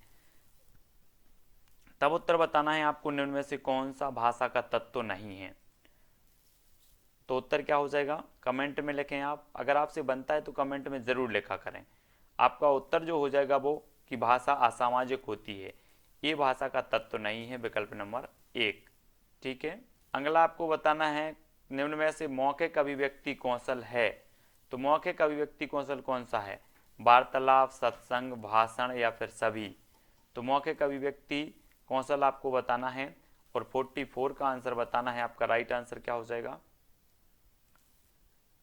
तब उत्तर बताना है आपको, निम्न में से कौन सा भाषा का तत्व नहीं है। तो उत्तर क्या हो जाएगा? कमेंट में लिखें आप। अगर आपसे बनता है तो कमेंट में जरूर लिखा करें। आपका उत्तर जो हो जाएगा वो कि भाषा असामाजिक होती है, ये भाषा का तत्व नहीं है, विकल्प नंबर 1। ठीक है, अगला आपको बताना है, निम्न में से मौखिक अभिव्यक्ति कौशल है। तो मौखिक अभिव्यक्ति कौशल कौन सा है? वार्तालाप, सत्संग, भाषण या फिर सभी। तो मौखिक अभिव्यक्ति कौशल आपको बताना है और 44 का आंसर बताना है। आपका राइट आंसर क्या हो जाएगा?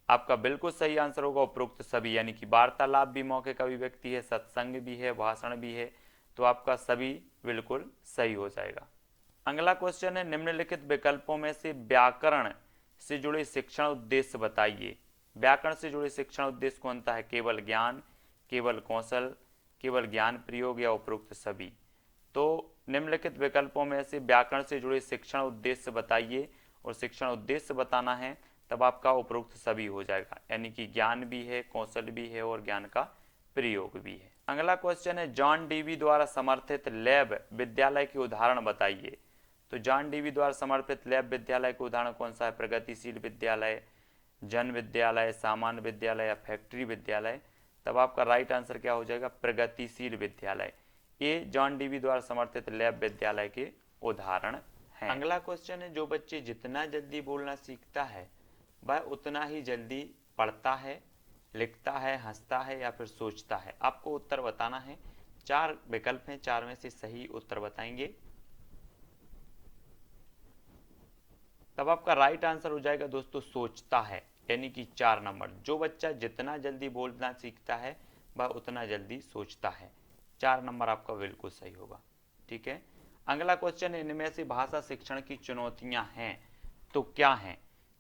आपका बिल्कुल सही आंसर होगा उपरोक्त सभी, यानी कि वार्तालाप भी मौखिक अभिव्यक्ति है, सत्संग भी है, भाषण भी है। तो आपका सभी बिल्कुल सही हो जाएगा। अगला क्वेश्चन है, निम्नलिखित विकल्पों में से व्याकरण से जुड़े शिक्षण उद्देश्य बताइए। व्याकरण से जुड़े शिक्षण उद्देश्य कौन सा है? केवल ज्ञान, केवल कौशल, केवल ज्ञान प्रयोग या उपरोक्त सभी। तो निम्नलिखित विकल्पों में से व्याकरण से जुड़े शिक्षण उद्देश्य बताइए और शिक्षण उद्देश्य बताना है, तब आपका उपरोक्त सभी हो जाएगा, यानी कि ज्ञान भी है, कौशल भी है और ज्ञान का प्रयोग भी है। अगला क्वेश्चन है, जॉन डीवी द्वारा समर्थित लैब विद्यालय के उदाहरण बताइए। तो जॉन डीवी द्वारा समर्थित लैब विद्यालय के उदाहरण कौन सा है? प्रगतिशील विद्यालय, जन विद्यालय, सामान्य विद्यालय या फैक्ट्री विद्यालय। तब आपका राइट आंसर क्या हो जाएगा? प्रगतिशील विद्यालय। ये जॉन डीवी द्वारा समर्थित लैब विद्यालय के उदाहरण हैं। अगला क्वेश्चन है, जो बच्चे जितना जल्दी बोलना सीखता है वह उतना ही जल्दी पढ़ता है, लिखता है, हंसता है या फिर सोचता है। आपको उत्तर बताना है। 4 विकल्प हैं, 4 में से सही उत्तर बताएंगे। तब आपका राइट आंसर हो जाएगा दोस्तों सोचता है, यानी कि 4 नंबर। जो बच्चा जितना जल्दी बोलना सीखता है वह उतना जल्दी सोचता है। 4 नंबर आपका बिल्कुल सही होगा। ठीक है, अगला क्वेश्चन, इनमें से भाषा शिक्षण की चुनौतियां हैं तो क्या हैं?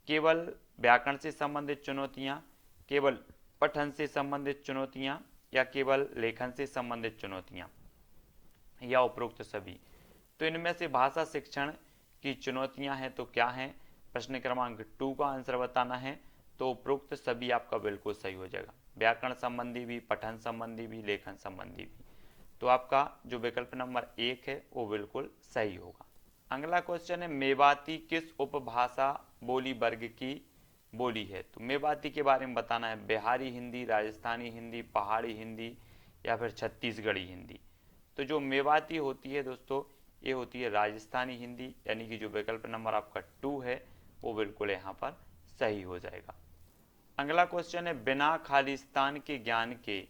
केवल व्याकरण से संबंधित चुनौतियां, केवल पठन से संबंधित चुनौतियां, या केवल लेखन से संबंधित चुनौतियां, या उपरोक्त सभी? तो इनमें से भाषा शिक्षण की चुनौतियां हैं तो क्या हैं? प्रश्न क्रमांक 2 का आंसर बताना है, तो उपरोक्त सभी आपका बिल्कुल सही हो जाएगा। व्याकरण संबंधी भी, पठन संबंधी भी, लेखन संबंधी भी। तो आपका जो विकल्प नंबर 1 है वो बिल्कुल सही होगा। अगला क्वेश्चन है, मेवाती किस उपभाषा बोली वर्ग की बोली है? तो मेवाती के बारे में बताना है। बिहारी हिंदी, राजस्थानी हिंदी, पहाड़ी हिंदी, या फिर छत्तीसगढ़ी हिंदी? तो जो मेवाती होती है दोस्तों, ये होती है राजस्थानी हिंदी, यानी कि जो विकल्प नंबर आपका 2 है वो बिल्कुल यहाँ पर सही हो जाएगा। अगला क्वेश्चन है, बिना खालिस्तान के ज्ञान के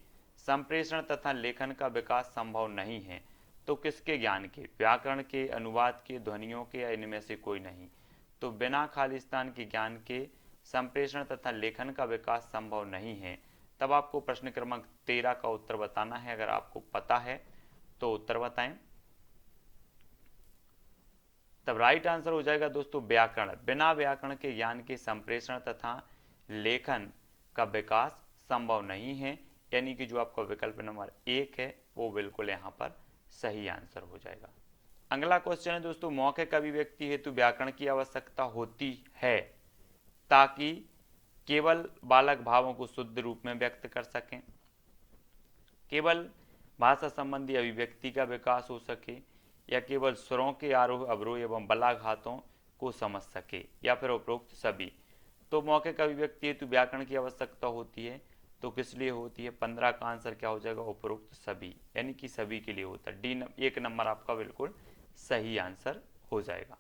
संप्रेषण तथा लेखन का विकास संभव नहीं है तो किसके ज्ञान के? व्याकरण के, अनुवाद के, ध्वनियों के, या इनमें से कोई नहीं? तो बिना खालिस्तान के ज्ञान के संप्रेषण तथा लेखन का विकास संभव नहीं है। तब आपको प्रश्न क्रमांक 13 का उत्तर बताना है। अगर आपको पता है तो उत्तर बताएं। तब राइट आंसर हो जाएगा दोस्तों व्याकरण। बिना व्याकरण के ज्ञान के संप्रेषण तथा लेखन का विकास संभव नहीं है, यानी कि जो आपका विकल्प नंबर 1 है वो बिल्कुल यहाँ पर सही आंसर हो जाएगा। अगला क्वेश्चन है दोस्तों, मौखिक अभिव्यक्ति हेतु व्याकरण की आवश्यकता होती है ताकि केवल बालक भावों को शुद्ध रूप में व्यक्त कर सकें, केवल भाषा संबंधी अभिव्यक्ति का विकास हो सके, या केवल स्वरों के आरोह अवरोह एवं बलाघातों को समझ सके, या फिर उपरोक्त सभी? तो मौखिक अभिव्यक्ति हेतु व्याकरण की आवश्यकता होती है तो किस लिए होती है? 15 का आंसर क्या हो जाएगा? उपरोक्त सभी, यानी कि सभी के लिए होता है। डी 1 नंबर आपका बिल्कुल सही आंसर हो जाएगा।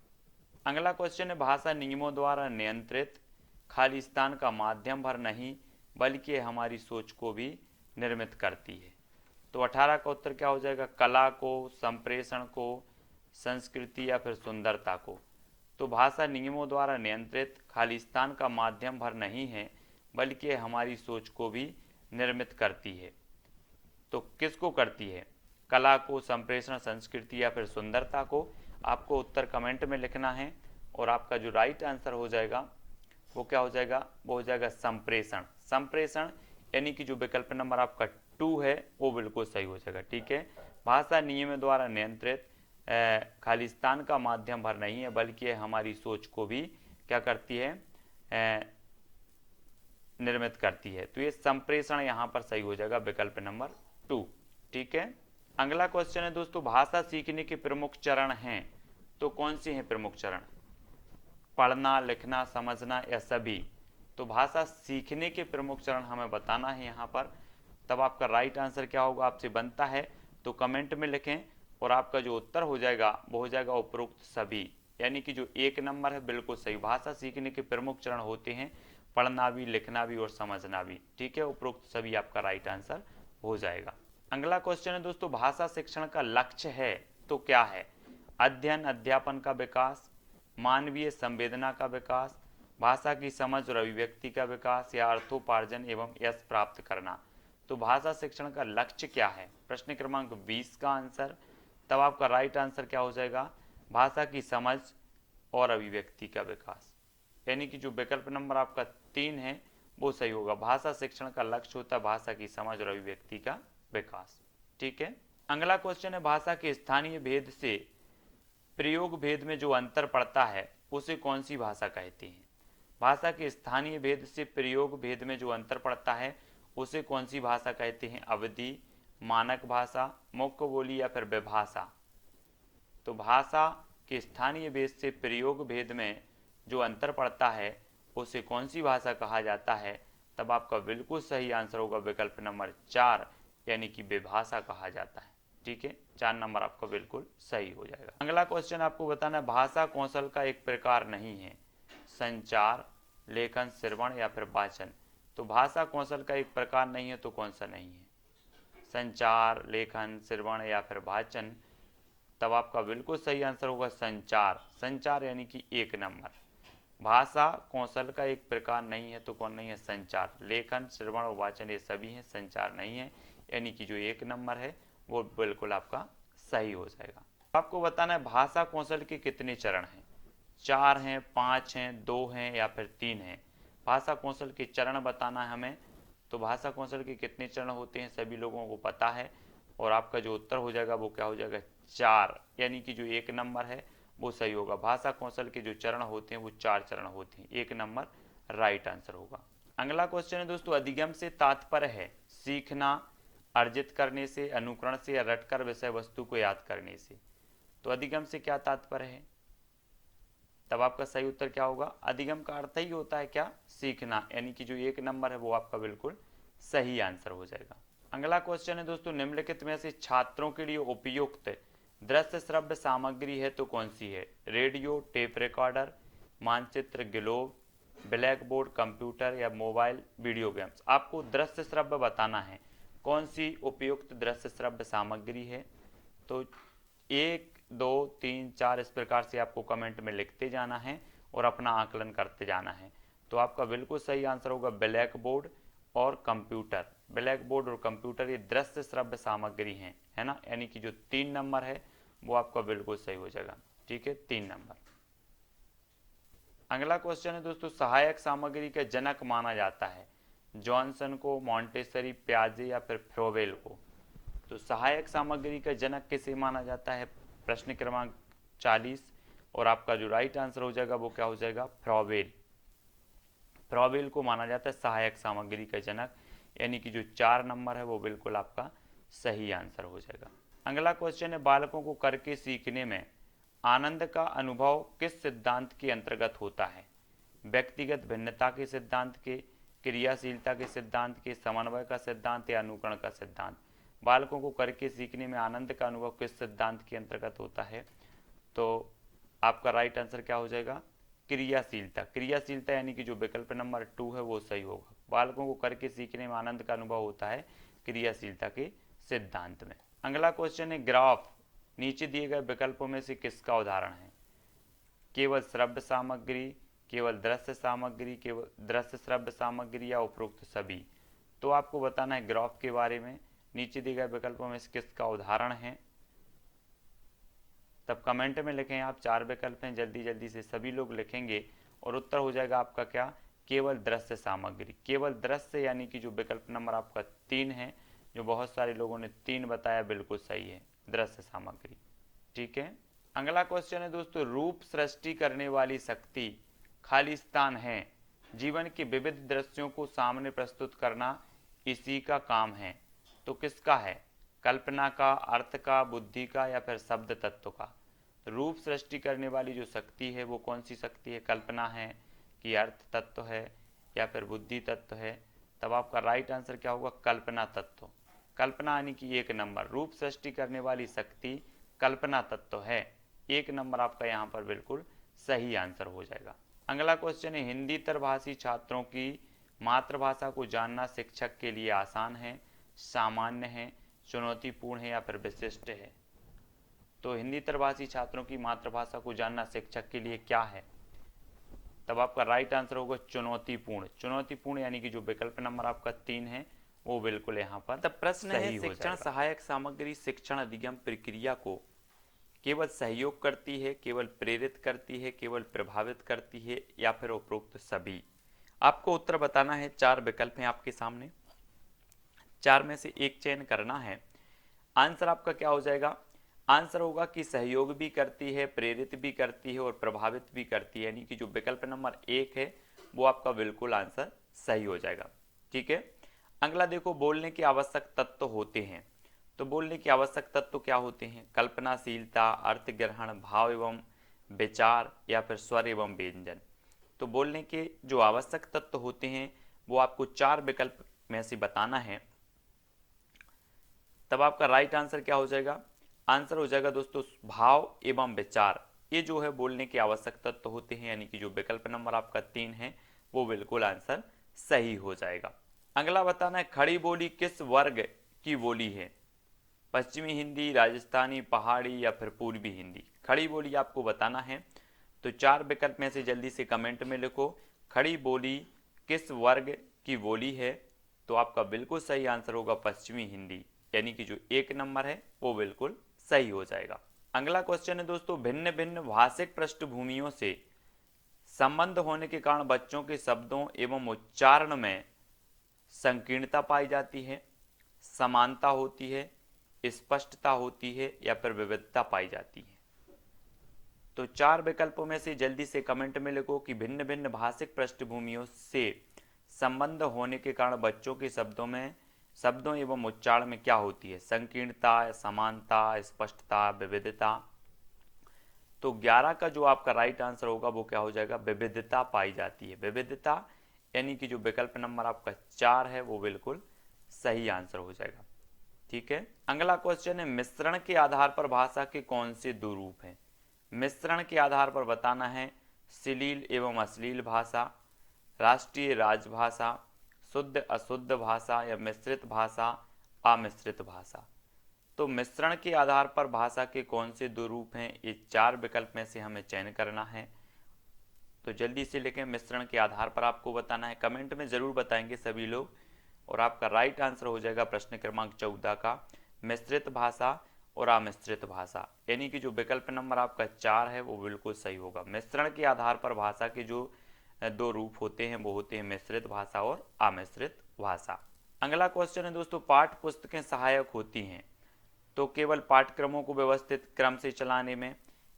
अगला क्वेश्चन है, भाषा नियमों द्वारा नियंत्रित खालिस्तान का माध्यम भर नहीं बल्कि हमारी सोच को भी निर्मित करती है। तो 18 का उत्तर क्या हो जाएगा? कला को, संप्रेषण को, संस्कृति, या फिर सुंदरता को? तो भाषा नियमों द्वारा नियंत्रित खालिस्तान का माध्यम भर नहीं है बल्कि हमारी सोच को भी निर्मित करती है। तो किसको करती है? कला को, संप्रेषण, संस्कृति, या फिर सुंदरता को? आपको उत्तर कमेंट में लिखना है। और आपका जो राइट आंसर हो जाएगा वो क्या हो जाएगा? वो हो जाएगा संप्रेषण। संप्रेषण यानी कि जो विकल्प नंबर आपका 2 है वो बिल्कुल सही हो जाएगा। ठीक है, भाषा नियम द्वारा नियंत्रित खालिस्तान का माध्यम भर नहीं है बल्कि हमारी सोच को भी क्या करती है? निर्मित करती है। तो ये संप्रेषण यहाँ पर सही हो जाएगा, विकल्प नंबर 2। ठीक है, अगला क्वेश्चन है दोस्तों, भाषा सीखने के प्रमुख चरण हैं तो कौन से हैं प्रमुख चरण? पढ़ना, लिखना, समझना, या सभी? तो भाषा सीखने के प्रमुख चरण हमें बताना है यहाँ पर। तब आपका राइट आंसर क्या होगा आपसे बनता है तो कमेंट में लिखें। और आपका जो उत्तर हो जाएगा वो हो जाएगा उपरोक्त सभी, यानी कि जो 1 नंबर है बिल्कुल सही। भाषा सीखने के प्रमुख चरण होते हैं पढ़ना भी, लिखना भी और समझना भी। ठीक है, उपरोक्त सभी आपका राइट आंसर हो जाएगा। अगला क्वेश्चन है दोस्तों, भाषा शिक्षण का लक्ष्य है तो क्या है? अध्ययन, अध्यापन का विकास, मानवीय संवेदना का विकास, भाषा की समझ और अभिव्यक्ति का विकास, या अर्थोपार्जन एवं यश प्राप्त करना? तो भाषा शिक्षण का लक्ष्य क्या है? प्रश्न क्रमांक 20 का आंसर। तब आपका राइट आंसर क्या हो जाएगा? भाषा की समझ और अभिव्यक्ति का विकास, यानी कि जो विकल्प नंबर आपका 3 है वो सही होगा। भाषा शिक्षण का लक्ष्य होता है भाषा की समझ और अभिव्यक्ति का विकास। ठीक है, अगला क्वेश्चन है, भाषा के स्थानीय भेद से प्रयोग भेद में जो अंतर पड़ता है उसे कौन सी भाषा कहते हैं? भाषा के स्थानीय भेद से प्रयोग भेद में जो अंतर पड़ता है उसे कौन सी भाषा कहते हैं? अवधि, मानक भाषा, मुख्य बोली, या फिर विभाषा? तो भाषा के स्थानीय भेद से प्रयोग भेद में जो अंतर पड़ता है उसे कौन सी भाषा कहा जाता है? तब आपका बिल्कुल सही आंसर होगा विकल्प नंबर 4, यानी कि विभाषा कहा जाता है। ठीक है, 4 नंबर आपका बिल्कुल सही हो जाएगा। अगला क्वेश्चन आपको बताना है, भाषा कौशल का एक प्रकार नहीं है, संचार, लेखन, श्रवण, या फिर वाचन? तो भाषा कौशल का एक प्रकार नहीं है तो कौन सा नहीं है? संचार, लेखन, श्रवण, या फिर वाचन? तब आपका बिल्कुल सही आंसर होगा संचार। संचार यानी कि 1 नंबर। भाषा कौशल का एक प्रकार नहीं है तो कौन नहीं है? संचार। लेखन, श्रवण और वाचन ये सभी हैं, संचार नहीं है, यानी कि जो 1 नंबर है वो बिल्कुल आपका सही हो जाएगा। आपको बताना है भाषा कौशल के कितने चरण हैं? 4 हैं, 5 हैं, 2 हैं या फिर 3 हैं? भाषा कौशल के चरण बताना है हमें। तो भाषा कौशल के कितने चरण होते हैं सभी लोगों को पता है, और आपका जो उत्तर हो जाएगा वो क्या हो जाएगा? 4, यानी कि जो 1 नंबर है वो सही होगा। भाषा कौशल के जो चरण होते हैं वो 4 चरण होते हैं, 1 नंबर राइट आंसर होगा। अगला क्वेश्चन है दोस्तों, अधिगम से तात्पर्य है सीखना, अर्जित करने से, अनुकरण से या रटकर विषय वस्तु को याद करने से। तो अधिगम से क्या तात्पर्य है? तब आपका सही उत्तर क्या होगा? अधिगम का अर्थ ही होता है क्या? सीखना, यानी कि जो 1 नंबर है वो आपका बिल्कुल सही आंसर हो जाएगा। अगला क्वेश्चन है दोस्तों, निम्नलिखित में से छात्रों के लिए उपयुक्त दृश्य श्रव्य सामग्री है तो कौन सी है? रेडियो, टेप रिकॉर्डर, मानचित्र, ग्लोब, ब्लैक बोर्ड, कंप्यूटर या मोबाइल वीडियो गेम्स। आपको दृश्य श्रव्य बताना है, कौन सी उपयुक्त दृश्य श्रव्य सामग्री है। तो 1, 2, 3, 4 इस प्रकार से आपको कमेंट में लिखते जाना है और अपना आकलन करते जाना है। तो आपका बिल्कुल सही आंसर होगा ब्लैक बोर्ड और कंप्यूटर। ब्लैक बोर्ड और कंप्यूटर ये दृश्य श्रव्य सामग्री हैं, है ना, यानी कि जो 3 नंबर है वो आपका बिल्कुल सही हो जाएगा। ठीक है, 3 नंबर। अगला क्वेश्चन है दोस्तों, सहायक सामग्री का जनक माना जाता है जॉनसन को, मॉन्टेसरी, प्याजे या फिर फ्रोवेल को। तो सहायक सामग्री का जनक किसे माना जाता है? प्रश्न क्रमांक 40, और आपका जो राइट आंसर हो जाएगा वो क्या हो जाएगा? फ्रोवेल। फ्रोवेल को माना जाता है सहायक सामग्री का जनक, यानी कि जो 4 नंबर है वो बिल्कुल आपका सही आंसर हो जाएगा। अगला क्वेश्चन है, बालकों को करके सीखने में आनंद का अनुभव किस सिद्धांत के अंतर्गत होता है? व्यक्तिगत भिन्नता के सिद्धांत के, क्रियाशीलता के सिद्धांत के, समन्वय का सिद्धांत या अनुकरण का सिद्धांत। बालकों को करके सीखने में आनंद का अनुभव किस सिद्धांत के अंतर्गत होता है? तो आपका राइट आंसर क्या हो जाएगा? क्रियाशीलता। क्रियाशीलता यानी कि जो विकल्प नंबर 2 है वो सही होगा। बालकों को करके सीखने में आनंद का अनुभव होता है क्रियाशीलता के सिद्धांत में। अगला क्वेश्चन है, ग्राफ नीचे दिए गए विकल्पों में से किसका उदाहरण है? केवल श्रव्य सामग्री, केवल दृश्य सामग्री, केवल दृश्य श्रव्य सामग्री या उपरोक्त सभी। तो आपको बताना है ग्राफ के बारे में, नीचे दिए गए विकल्पों में से किसका उदाहरण है। तब कमेंट में लिखें आप, 4 विकल्प हैं, जल्दी जल्दी से सभी लोग लिखेंगे और उत्तर हो जाएगा आपका क्या? केवल दृश्य सामग्री। केवल दृश्य यानी कि जो विकल्प नंबर आपका 3 है, जो बहुत सारे लोगों ने 3 बताया, बिल्कुल सही है, दृश्य सामग्री। ठीक है। अगला क्वेश्चन है दोस्तों, रूप सृष्टि करने वाली शक्ति खालिस्तान है, जीवन के विविध दृश्यों को सामने प्रस्तुत करना इसी का काम है। तो किसका है? कल्पना का, अर्थ का, बुद्धि का या फिर शब्द तत्व का। रूप सृष्टि करने वाली जो शक्ति है वो कौन सी शक्ति है? कल्पना है कि अर्थ तत्व है या फिर बुद्धि तत्व है? तब आपका राइट आंसर क्या होगा? कल्पना तत्व। कल्पना यानी कि 1 नंबर। रूप सृष्टि करने वाली शक्ति कल्पना तत्व है, 1 नंबर आपका यहाँ पर बिल्कुल सही आंसर हो जाएगा। अगला क्वेश्चन है, हिंदी तरभाषी छात्रों की मातृभाषा को जानना शिक्षक के लिए आसान है, सामान्य है, चुनौतीपूर्ण है या फिर विशिष्ट है? तो हिंदी तरभाषी छात्रों की मातृभाषा को जानना शिक्षक के लिए क्या है? तब आपका राइट आंसर होगा चुनौतीपूर्ण। चुनौतीपूर्ण यानी कि जो विकल्प नंबर आपका 3 है वो बिल्कुल यहाँ पर तब प्रश्न है, शिक्षण सहायक सामग्री शिक्षण अधिगम प्रक्रिया को केवल सहयोग करती है, केवल प्रेरित करती है, केवल प्रभावित करती है या फिर उपरोक्त सभी? आपको उत्तर बताना है। 4 विकल्प हैं आपके सामने, 4 में से एक चयन करना है। आंसर आपका क्या हो जाएगा? आंसर होगा कि सहयोग भी करती है, प्रेरित भी करती है और प्रभावित भी करती है, यानी कि जो विकल्प नंबर 1 है वो आपका बिल्कुल आंसर सही हो जाएगा। ठीक है। अगला देखो, बोलने के आवश्यक तत्व होते हैं। तो बोलने के आवश्यक तत्व क्या होते हैं? कल्पनाशीलता, अर्थ ग्रहण, भाव एवं विचार या फिर स्वर एवं व्यंजन। तो बोलने के जो आवश्यक तत्व होते हैं वो आपको 4 विकल्प में से बताना है। तब आपका राइट आंसर क्या हो जाएगा? आंसर हो जाएगा दोस्तों भाव एवं विचार। ये जो है बोलने के आवश्यक तत्व होते हैं, यानी कि जो विकल्प नंबर आपका 3 है वो बिल्कुल आंसर सही हो जाएगा। अगला बताना है, खड़ी बोली किस वर्ग की बोली है? पश्चिमी हिंदी, राजस्थानी, पहाड़ी या फिर पूर्वी हिंदी? खड़ी बोली आपको बताना है। तो 4 विकल्प में से जल्दी से कमेंट में लिखो, खड़ी बोली किस वर्ग की बोली है? तो आपका बिल्कुल सही आंसर होगा पश्चिमी हिंदी, यानी कि जो 1 नंबर है वो बिल्कुल सही हो जाएगा। अगला क्वेश्चन है दोस्तों, भिन्न भिन्न भाषिक पृष्ठभूमियों से संबंध होने के कारण बच्चों के शब्दों एवं उच्चारण में संकीर्णता पाई जाती है, समानता होती है, स्पष्टता होती है या फिर विविधता पाई जाती है? तो 4 विकल्पों में से जल्दी से कमेंट में लिखो कि भिन्न भिन्न भाषिक पृष्ठभूमियों से संबंध होने के कारण बच्चों के शब्दों एवं उच्चारण में क्या होती है? संकीर्णता, समानता, स्पष्टता, विविधता। तो 11 का जो आपका राइट आंसर होगा वो क्या हो जाएगा? विविधता पाई जाती है। विविधता यानी कि जो विकल्प नंबर आपका 4 है वो बिल्कुल सही आंसर हो जाएगा। ठीक है, अगला क्वेश्चन है, मिश्रण के आधार पर भाषा के कौन से दो रूप हैं? मिश्रण के आधार पर बताना है, श्लील एवं अश्लील भाषा, राष्ट्रीय राजभाषा, शुद्ध अशुद्ध भाषा या मिश्रित भाषा, अमिश्रित भाषा। तो मिश्रण के आधार पर भाषा के कौन से दो रूप हैं? ये 4 विकल्प में से हमें चयन करना है। तो जल्दी से लिखें, मिश्रण के आधार पर आपको बताना है, कमेंट में ज़रूर बताएंगे सभी लोग। और आपका राइट आंसर हो जाएगा प्रश्न क्रमांक 14 का मिश्रित भाषा और अमिश्रित भाषा, यानी कि जो विकल्प नंबर आपका 4 है वो बिल्कुल सही होगा। मिश्रण के आधार पर भाषा के जो दो रूप होते हैं वो होते हैं मिश्रित भाषा और अमिश्रित भाषा। अगला क्वेश्चन है दोस्तों, पाठ्य पुस्तकें सहायक होती हैं तो केवल पाठ्यक्रमों को व्यवस्थित क्रम से चलाने में,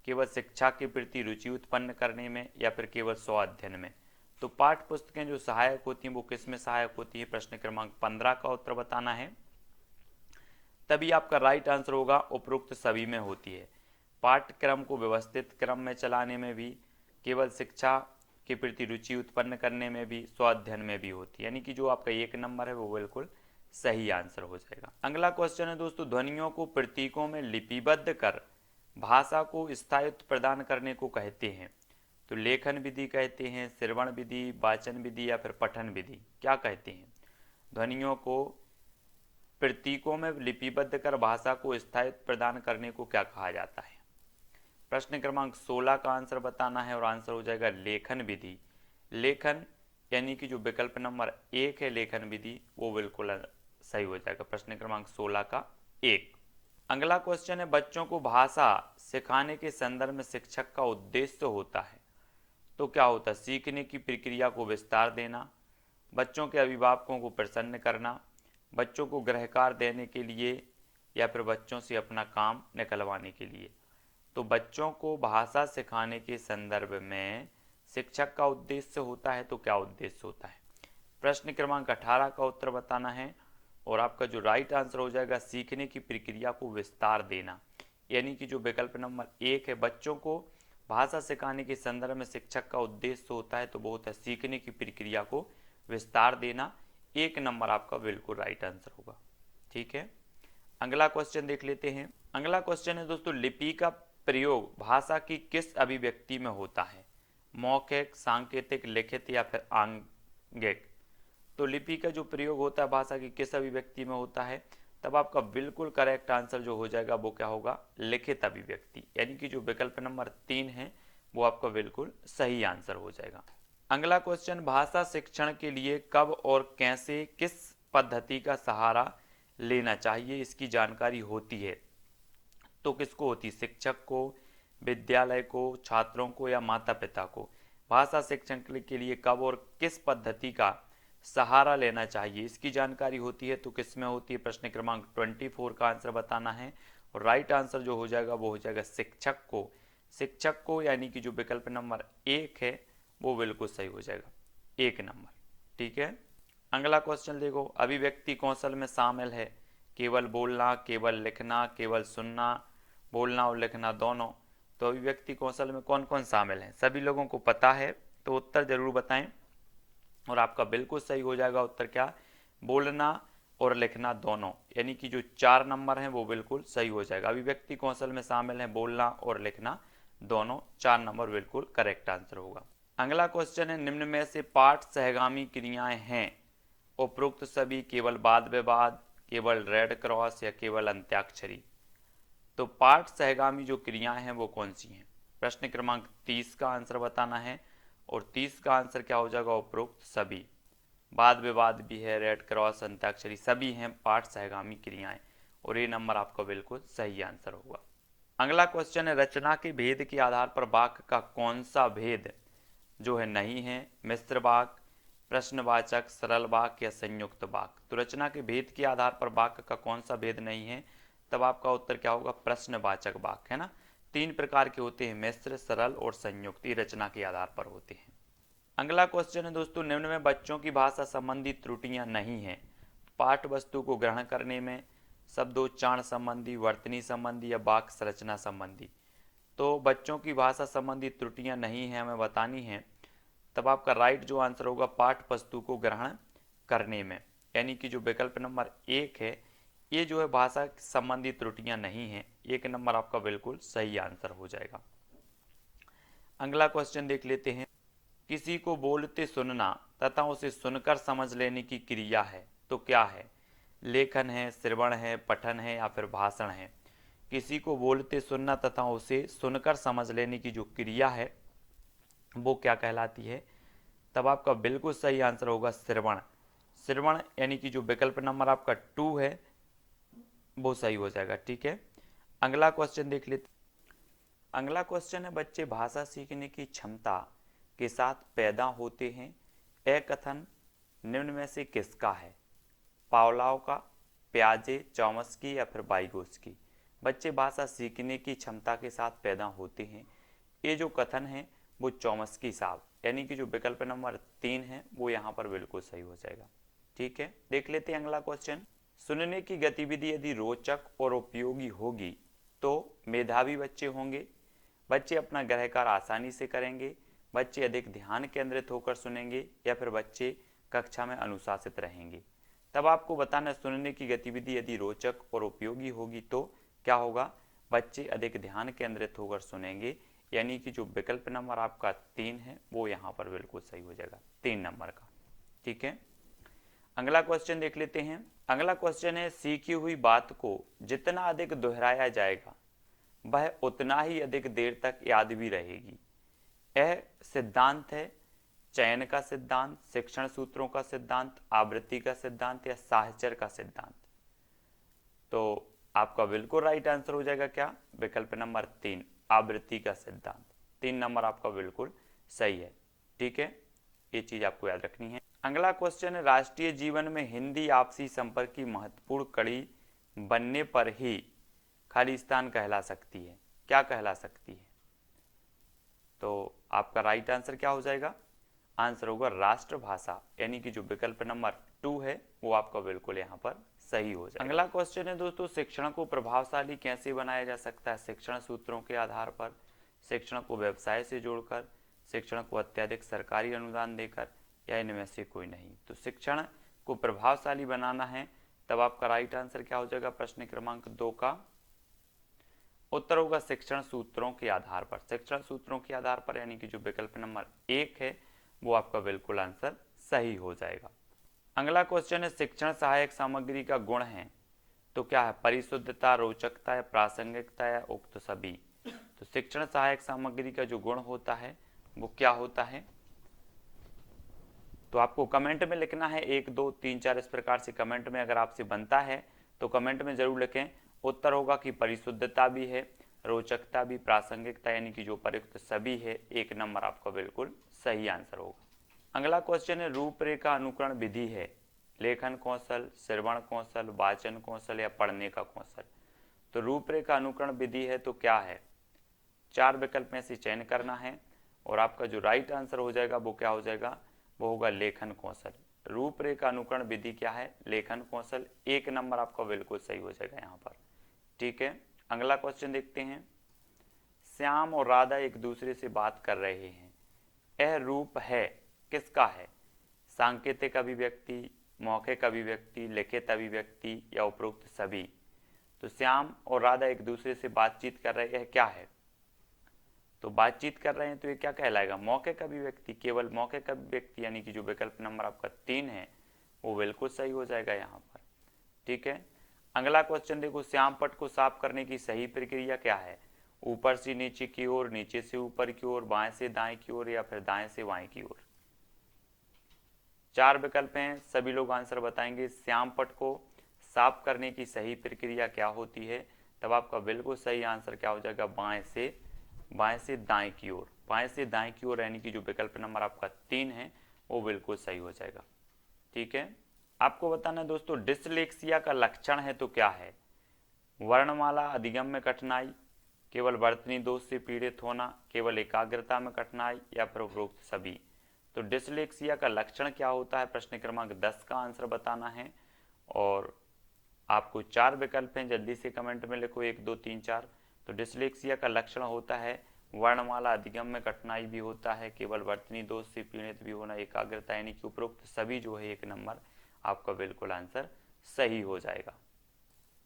केवल शिक्षा के प्रति रुचि उत्पन्न करने में या फिर केवल स्व अध्ययन में? तो पाठ्य पुस्तकें जो सहायक होती हैं वो किस में सहायक होती है? प्रश्न क्रमांक 15 का उत्तर बताना है, तभी आपका राइट आंसर होगा उपरोक्त सभी में होती है। पाठ्यक्रम को व्यवस्थित क्रम में चलाने में भी, केवल शिक्षा के प्रति रुचि उत्पन्न करने में भी, स्व अध्ययन में भी होती है, यानी कि जो आपका 1 नंबर है वो बिल्कुल सही आंसर हो जाएगा। अगला क्वेश्चन है दोस्तों, ध्वनियों को प्रतीकों में लिपिबद्ध कर भाषा को स्थायित्व प्रदान करने को कहते हैं? तो लेखन विधि कहते हैं, श्रवण विधि, वाचन विधि या फिर पठन विधि, क्या कहते हैं? ध्वनियों को प्रतीकों में लिपिबद्ध कर भाषा को स्थायित्व प्रदान करने को क्या कहा जाता है? प्रश्न क्रमांक 16 का आंसर बताना है और आंसर हो जाएगा लेखन विधि। लेखन यानी कि जो विकल्प नंबर 1 है लेखन विधि वो बिल्कुल सही हो जाएगा, प्रश्न क्रमांक 16 का 1। अगला क्वेश्चन है, बच्चों को भाषा सिखाने के संदर्भ में शिक्षक का उद्देश्य होता है तो क्या होता है? सीखने की प्रक्रिया को विस्तार देना, बच्चों के अभिभावकों को प्रसन्न करना, बच्चों को गृहकार्य देने के लिए या फिर बच्चों से अपना काम निकलवाने के लिए? तो बच्चों को भाषा सिखाने के संदर्भ में शिक्षक का उद्देश्य होता है तो क्या उद्देश्य होता है? प्रश्न क्रमांक 18 का उत्तर बताना है और आपका जो राइट आंसर हो जाएगा सीखने की प्रक्रिया को विस्तार देना, यानी कि जो विकल्प नंबर 1 है, बच्चों को भाषा सिखाने के संदर्भ में शिक्षक का उद्देश्य होता है तो वो होता है सीखने की प्रक्रिया को विस्तार देना। 1 नंबर आपका बिल्कुल राइट आंसर होगा। ठीक है, अगला क्वेश्चन देख लेते हैं। अगला क्वेश्चन है दोस्तों, लिपि का प्रयोग भाषा की किस अभिव्यक्ति में होता है? मौखिक, सांकेतिक, लिखित या फिर आंगिक? तो लिपि का जो प्रयोग होता है भाषा की किस अभिव्यक्ति में होता है? तब आपका बिल्कुल करेक्ट आंसर जो हो जाएगा वो क्या होगा? लिखित अभिव्यक्ति, यानी कि जो विकल्प नंबर 3 है वो आपका बिल्कुल सही आंसर हो जाएगा। अगला क्वेश्चन, भाषा शिक्षण के लिए कब और कैसे किस पद्धति का सहारा लेना चाहिए इसकी जानकारी होती है? तो किसको होती है? शिक्षक को, विद्यालय को, छात्रों को या माता पिता को? भाषा शिक्षण के लिए कब और किस पद्धति का सहारा लेना चाहिए इसकी जानकारी होती है तो किस में होती है? प्रश्न क्रमांक 24 का आंसर बताना है और राइट आंसर जो हो जाएगा वो हो जाएगा शिक्षक को। शिक्षक को यानी कि जो विकल्प नंबर 1 है वो बिल्कुल सही हो जाएगा, 1 नंबर। ठीक है, अगला क्वेश्चन देखो, अभिव्यक्ति कौशल में शामिल है केवल बोलना, केवल लिखना, केवल सुनना, बोलना और लिखना दोनों? तो अभिव्यक्ति कौशल में कौन कौन शामिल है? सभी लोगों को पता है तो उत्तर जरूर बताएं और आपका बिल्कुल सही हो जाएगा उत्तर क्या? बोलना और लिखना दोनों, यानी कि जो 4 नंबर हैं वो बिल्कुल सही हो जाएगा। अभिव्यक्ति कौशल में शामिल है बोलना और लिखना दोनों, 4 नंबर बिल्कुल करेक्ट आंसर होगा। अगला क्वेश्चन है, निम्न में से पाठ सहगामी क्रियाएं हैं उपरोक्त सभी केवल वाद विवाद, केवल रेड क्रॉस या केवल अंत्याक्षरी? तो पाठ सहगामी जो क्रियाएं हैं वो कौन सी हैं? प्रश्न क्रमांक 30 का आंसर बताना है और 30 का आंसर क्या हो जाएगा, उपरोक्त सभी। वाद विवाद भी है, रेड क्रॉस, अंताक्षरी सभी हैं पाठ सहगामी क्रियाएं, और ये नंबर आपका बिल्कुल सही आंसर होगा। अगला क्वेश्चन है, रचना के भेद के आधार पर वाक्य का कौन सा भेद जो है नहीं है, मिश्र वाक्य, प्रश्नवाचक, सरल वाक्य या संयुक्त वाक्य। तो रचना के भेद के आधार पर वाक्य का कौन सा भेद नहीं है, तब आपका उत्तर क्या होगा, प्रश्नवाचक वाक्य, है ना। 3 प्रकार के होते हैं, मिश्र, सरल और संयुक्त, ये रचना के आधार पर होते हैं। अगला क्वेश्चन है दोस्तों, निम्न में बच्चों की भाषा संबंधी त्रुटियां नहीं हैं। पाठ वस्तु को ग्रहण करने में, शब्दोच्चारण संबंधी, वर्तनी संबंधी या वाक्य संरचना संबंधी। तो बच्चों की भाषा संबंधी त्रुटियां नहीं हैं, हमें बतानी है। तब आपका राइट जो आंसर होगा, पाठ वस्तु को ग्रहण करने में, यानी कि जो विकल्प नंबर 1 है, ये जो है भाषा संबंधी त्रुटियां नहीं हैं। 1 नंबर आपका बिल्कुल सही आंसर हो जाएगा। अगला क्वेश्चन देख लेते हैं, किसी को बोलते सुनना तथा उसे सुनकर समझ लेने की क्रिया है, तो क्या है, लेखन है, श्रवण है, पठन है या फिर भाषण है। किसी को बोलते सुनना तथा उसे सुनकर समझ लेने की जो क्रिया है वो क्या कहलाती है, तब आपका बिल्कुल सही आंसर होगा श्रवण। श्रवण यानी कि जो विकल्प नंबर आपका 2 है वो सही हो जाएगा, ठीक है। अगला क्वेश्चन देख लेते। अगला क्वेश्चन है, बच्चे भाषा सीखने की क्षमता के साथ पैदा होते हैं, यह कथन निम्न में से किसका है, पावलोव का, पियाजे, चॉम्स्की या फिर वाइगोत्स्की। बच्चे भाषा सीखने की क्षमता के साथ पैदा होते हैं, ये जो कथन है वो चॉम्स्की साहब, यानी कि जो विकल्प नंबर 3 है वो यहाँ पर बिल्कुल सही हो जाएगा, ठीक है। देख लेते हैं अगला क्वेश्चन, सुनने की गतिविधि यदि रोचक और उपयोगी होगी तो मेधावी बच्चे होंगे, बच्चे अपना गृह कार्य आसानी से करेंगे, बच्चे अधिक ध्यान केंद्रित होकर सुनेंगे या फिर बच्चे कक्षा में अनुशासित रहेंगे। तब आपको बताना, सुनने की गतिविधि यदि रोचक और उपयोगी होगी तो क्या होगा, बच्चे अधिक ध्यान केंद्रित होकर सुनेंगे, यानी कि जो विकल्प नंबर आपका 3 है वो यहाँ पर बिल्कुल सही हो जाएगा, 3 नंबर का, ठीक है। अगला क्वेश्चन देख लेते हैं। अगला क्वेश्चन है, सीखी हुई बात को जितना अधिक दोहराया जाएगा वह उतना ही अधिक देर तक याद भी रहेगी। यह सिद्धांत है चयन का सिद्धांत, शिक्षण सूत्रों का सिद्धांत, आवृत्ति का सिद्धांत या साहचर्य का सिद्धांत। तो आपका बिल्कुल राइट आंसर हो जाएगा क्या, विकल्प नंबर 3, आवृत्ति का सिद्धांत। 3 नंबर आपका बिल्कुल सही है, ठीक है, ये चीज आपको याद रखनी है। अगला क्वेश्चन है, राष्ट्रीय जीवन में हिंदी आपसी संपर्क की महत्वपूर्ण कड़ी बनने पर ही खालिस्तान कहला सकती है, क्या कहला सकती है। तो आपका राइट आंसर क्या हो जाएगा, आंसर होगा राष्ट्रभाषा, यानी कि जो विकल्प नंबर 2 है वो आपका बिल्कुल यहाँ पर सही हो जाएगा। अगला क्वेश्चन है दोस्तों, शिक्षण को प्रभावशाली कैसे बनाया जा सकता है, शिक्षण सूत्रों के आधार पर, शिक्षण को व्यवसाय से जोड़कर, शिक्षण को अत्यधिक सरकारी अनुदान देकर, या इनमें से कोई नहीं। तो शिक्षण को प्रभावशाली बनाना है, तब आपका राइट आंसर क्या हो जाएगा, प्रश्न क्रमांक 2 का उत्तर होगा शिक्षण सूत्रों के आधार पर। शिक्षण सूत्रों के आधार पर यानी कि जो विकल्प नंबर 1 है वो आपका बिल्कुल आंसर सही हो जाएगा। अगला क्वेश्चन है, शिक्षण सहायक सामग्री का गुण है, तो क्या है, परिशुद्धता, रोचकता या प्रासंगिकता या उक्त सभी। तो शिक्षण सहायक सामग्री का जो गुण होता है वो क्या होता है, तो आपको कमेंट में लिखना है, 1 2 3 4 इस प्रकार से कमेंट में अगर आपसे बनता है तो कमेंट में जरूर लिखें। उत्तर होगा कि परिशुद्धता भी है, रोचकता भी, प्रासंगिकता यानी कि जो प्रयुक्त सभी है। 1 नंबर आपका बिल्कुल सही आंसर होगा। अगला क्वेश्चन है, रूपरेखा अनुकरण विधि है, लेखन कौशल, श्रवण कौशल, वाचन कौशल या पढ़ने का कौशल। तो रूपरेखा अनुकरण विधि है तो क्या है, 4 विकल्प में से चयन करना है और आपका जो राइट आंसर हो जाएगा वो क्या हो जाएगा, वो होगा लेखन कौशल। रूपरेखा अनुकरण विधि क्या है, लेखन कौशल। 1 नंबर आपका बिल्कुल सही हो जाएगा यहाँ पर, ठीक है। अगला क्वेश्चन देखते हैं, श्याम और राधा एक दूसरे से बात कर रहे हैं, यह रूप है किसका है, सांकेतिक अभिव्यक्ति, मौखिक अभिव्यक्ति, लिखित अभिव्यक्ति या उपरोक्त सभी। तो श्याम और राधा एक दूसरे से बातचीत कर रहे हैं, क्या है, तो बातचीत कर रहे हैं तो ये क्या कहलाएगा, मौखिक अभिव्यक्ति, केवल मौखिक अभिव्यक्ति, यानी कि जो विकल्प नंबर आपका 3 है वो बिल्कुल सही हो जाएगा यहाँ पर, ठीक है। अगला क्वेश्चन देखो, श्याम पट को साफ करने की सही प्रक्रिया क्या है, ऊपर से नीचे की ओर, नीचे से ऊपर की ओर, बाएं से दाएं की ओर या फिर दाएं से बाएं की ओर। 4 विकल्प हैं, सभी लोग आंसर बताएंगे। श्याम पट को साफ करने की सही प्रक्रिया क्या होती है? तब आपका बिल्कुल सही आंसर क्या हो जाएगा? बाएं से दाएं की ओर। बाएं से दाएं की ओर यानी कि जो विकल्प नंबर आपका 3 है वो बिल्कुल सही हो जाएगा। ठीक है, आपको बताना है दोस्तों डिसलेक्सिया का लक्षण है तो क्या है? वर्णमाला अधिगम में कठिनाई, केवल वर्तनी दोष से पीड़ित होना, केवल एकाग्रता में कठिनाई या फिर उपरोक्त सभी। तो डिसलेक्सिया का लक्षण क्या होता है? प्रश्न क्रमांक 10 का आंसर बताना है और आपको 4 विकल्प हैं, जल्दी से कमेंट में लिखो 1 2 3 4। तो डिसलेक्सिया का लक्षण होता है वर्णमाला अधिगम में कठिनाई भी होता है, केवल वर्तनी दोष से पीड़ित भी होना, एकाग्रता, यानी कि उपरोक्त सभी जो है 1 नंबर आपका बिल्कुल आंसर सही हो जाएगा।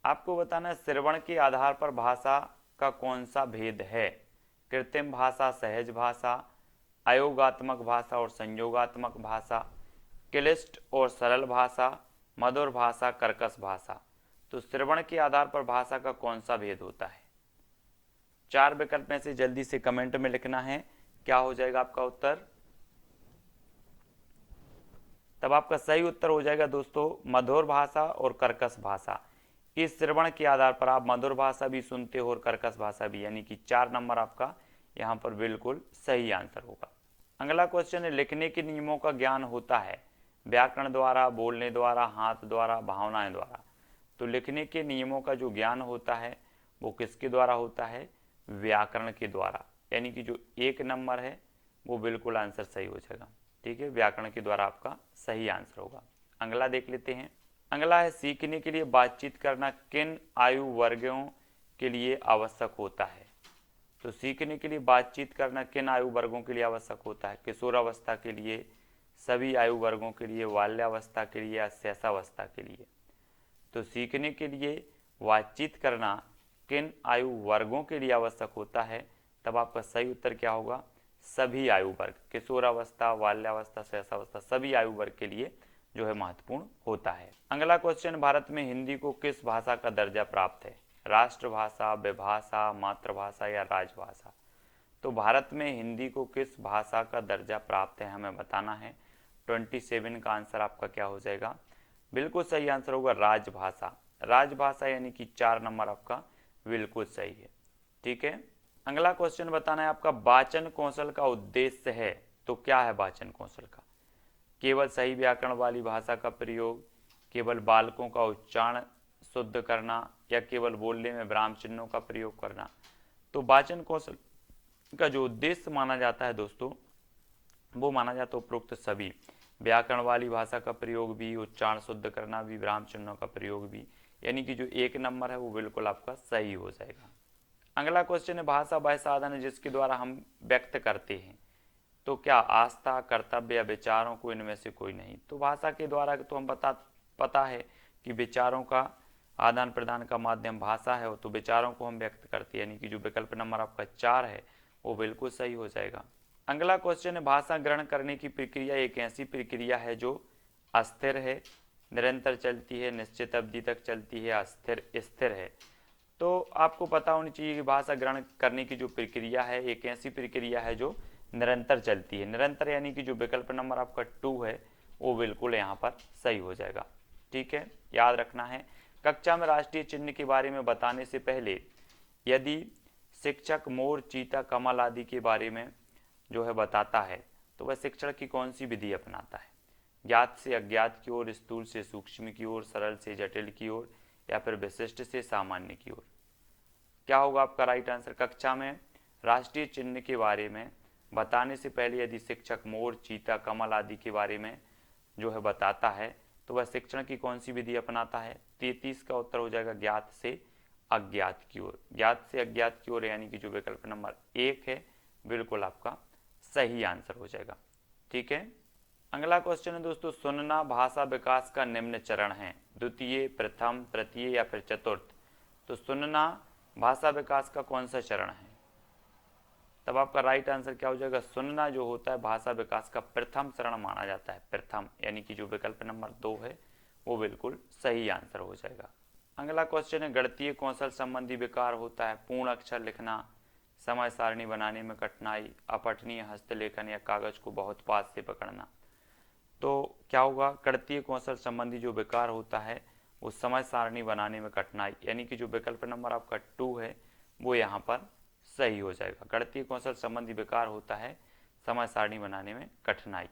आपको बताना है श्रवण के आधार पर भाषा का कौन सा भेद है? कृत्रिम भाषा, सहज भाषा, अयोगात्मक भाषा और संयोगात्मक भाषा, क्लिष्ट और सरल भाषा, मधुर भाषा, कर्कश भाषा। तो श्रवण के आधार पर भाषा का कौन सा भेद होता है? 4 विकल्प में से जल्दी से कमेंट में लिखना है क्या हो जाएगा आपका उत्तर। तब आपका सही उत्तर हो जाएगा दोस्तों मधुर भाषा और कर्कश भाषा। इस श्रवण के आधार पर आप मधुर भाषा भी सुनते हो और कर्कश भाषा भी, यानी कि 4 नंबर आपका यहाँ पर बिल्कुल सही आंसर होगा। अगला क्वेश्चन है लिखने के नियमों का ज्ञान होता है व्याकरण द्वारा, बोलने द्वारा, हाथ द्वारा, भावनाएं द्वारा। तो लिखने के नियमों का जो ज्ञान होता है वो किसके द्वारा होता है? व्याकरण के द्वारा, यानी कि जो 1 नंबर है वो बिल्कुल आंसर सही हो जाएगा। ठीक है, व्याकरण के द्वारा आपका सही आंसर होगा। अगला देख लेते हैं। अगला है सीखने के लिए बातचीत करना किन आयु वर्गों के लिए आवश्यक होता है? तो सीखने के लिए बातचीत करना किन आयु वर्गों के लिए आवश्यक होता है? किशोरावस्था के लिए, सभी आयु वर्गों के लिए, बाल्यावस्था के लिए या शैशवावस्था के लिए? तो सीखने के लिए बातचीत करना किन आयु वर्गों के लिए आवश्यक होता है? तब आपका सही उत्तर क्या होगा? सभी आयु वर्ग, किशोरावस्था, बाल्यावस्था, शैशवावस्था, सभी आयु वर्ग के लिए जो है महत्वपूर्ण होता है। अगला क्वेश्चन भारत में हिंदी को किस भाषा का दर्जा प्राप्त है? राष्ट्रभाषा, विभाषा, मातृभाषा या राजभाषा? तो भारत में हिंदी को किस भाषा का दर्जा प्राप्त है हमें बताना है। 27 का आंसर आपका क्या हो जाएगा? बिल्कुल सही आंसर होगा राजभाषा। राजभाषा यानी कि 4 नंबर आपका बिल्कुल सही है। ठीक है, अगला क्वेश्चन बताना है आपका वाचन कौशल का उद्देश्य है तो क्या है वाचन कौशल का? केवल सही व्याकरण वाली भाषा का प्रयोग, केवल बालकों का उच्चारण शुद्ध करना या केवल बोलने में विराम चिन्हों का प्रयोग करना? तो वाचन कौशल का जो उद्देश्य माना जाता है दोस्तों वो माना जाता है उपरोक्त सभी, व्याकरण वाली भाषा का प्रयोग भी, उच्चारण शुद्ध करना भी, विराम चिन्हों का प्रयोग भी, यानी कि जो 1 नंबर है वो बिल्कुल आपका सही हो जाएगा। अगला क्वेश्चन है भाषा वह साधन है जिसके द्वारा हम व्यक्त करते हैं तो क्या आस्था, कर्तव्य या विचारों को इनमें से कोई नहीं? तो भाषा के द्वारा तो हम पता है कि विचारों का आदान प्रदान का माध्यम भाषा है, तो विचारों को हम व्यक्त करते हैं, यानी कि जो विकल्प नंबर आपका 4 है वो बिल्कुल सही हो जाएगा। अगला क्वेश्चन है भाषा ग्रहण करने की प्रक्रिया एक ऐसी प्रक्रिया है जो अस्थिर है, निरंतर चलती है, निश्चित अवधि तक चलती है, अस्थिर स्थिर है? तो आपको पता होनी चाहिए कि भाषा ग्रहण करने की जो प्रक्रिया है एक ऐसी प्रक्रिया है जो निरंतर चलती है। निरंतर यानी कि जो विकल्प नंबर आपका 2 है वो बिल्कुल यहाँ पर सही हो जाएगा। ठीक है, याद रखना है कक्षा में राष्ट्रीय चिन्ह के बारे में बताने से पहले यदि शिक्षक मोर, चीता, कमल आदि के बारे में जो है बताता है तो वह शिक्षण की कौन सी विधि अपनाता है? ज्ञात से अज्ञात की ओर, स्थूल से सूक्ष्म की ओर, सरल से जटिल की ओर या फिर विशिष्ट से सामान्य की ओर? क्या होगा आपका राइट आंसर? कक्षा में राष्ट्रीय चिन्ह के बारे में बताने से पहले यदि शिक्षक मोर, चीता, कमल आदि के बारे में जो है बताता है तो वह शिक्षण की कौन सी विधि अपनाता है? 33 का उत्तर हो जाएगा ज्ञात से अज्ञात की ओर। ज्ञात से अज्ञात की ओर यानी कि जो विकल्प नंबर 1 है बिल्कुल आपका सही आंसर हो जाएगा। ठीक है, अगला क्वेश्चन है दोस्तों सुनना भाषा विकास का निम्न चरण है, द्वितीय, प्रथम, तृतीय या फिर चतुर्थ? तो सुनना भाषा विकास का कौन सा चरण है? तब आपका राइट आंसर क्या हो जाएगा? सुनना जो होता है भाषा विकास का प्रथम चरण माना जाता है, प्रथम, यानी कि जो विकल्प नंबर 2 है वो बिल्कुल सही आंसर हो जाएगा। अगला क्वेश्चन है गणितीय कौशल संबंधी विकार होता है पूर्ण अक्षर लिखना, समय सारणी बनाने में कठिनाई, अपठनीय हस्तलेखन या कागज को बहुत पास से पकड़ना। तो क्या होगा, गणितीय कौशल संबंधी जो विकार होता है वो समय सारणी बनाने में कठिनाई, यानी कि जो विकल्प नंबर आपका 2 है वो यहाँ पर सही हो जाएगा। गणितीय कौशल संबंधी विकार होता है समय सारणी बनाने में कठिनाई।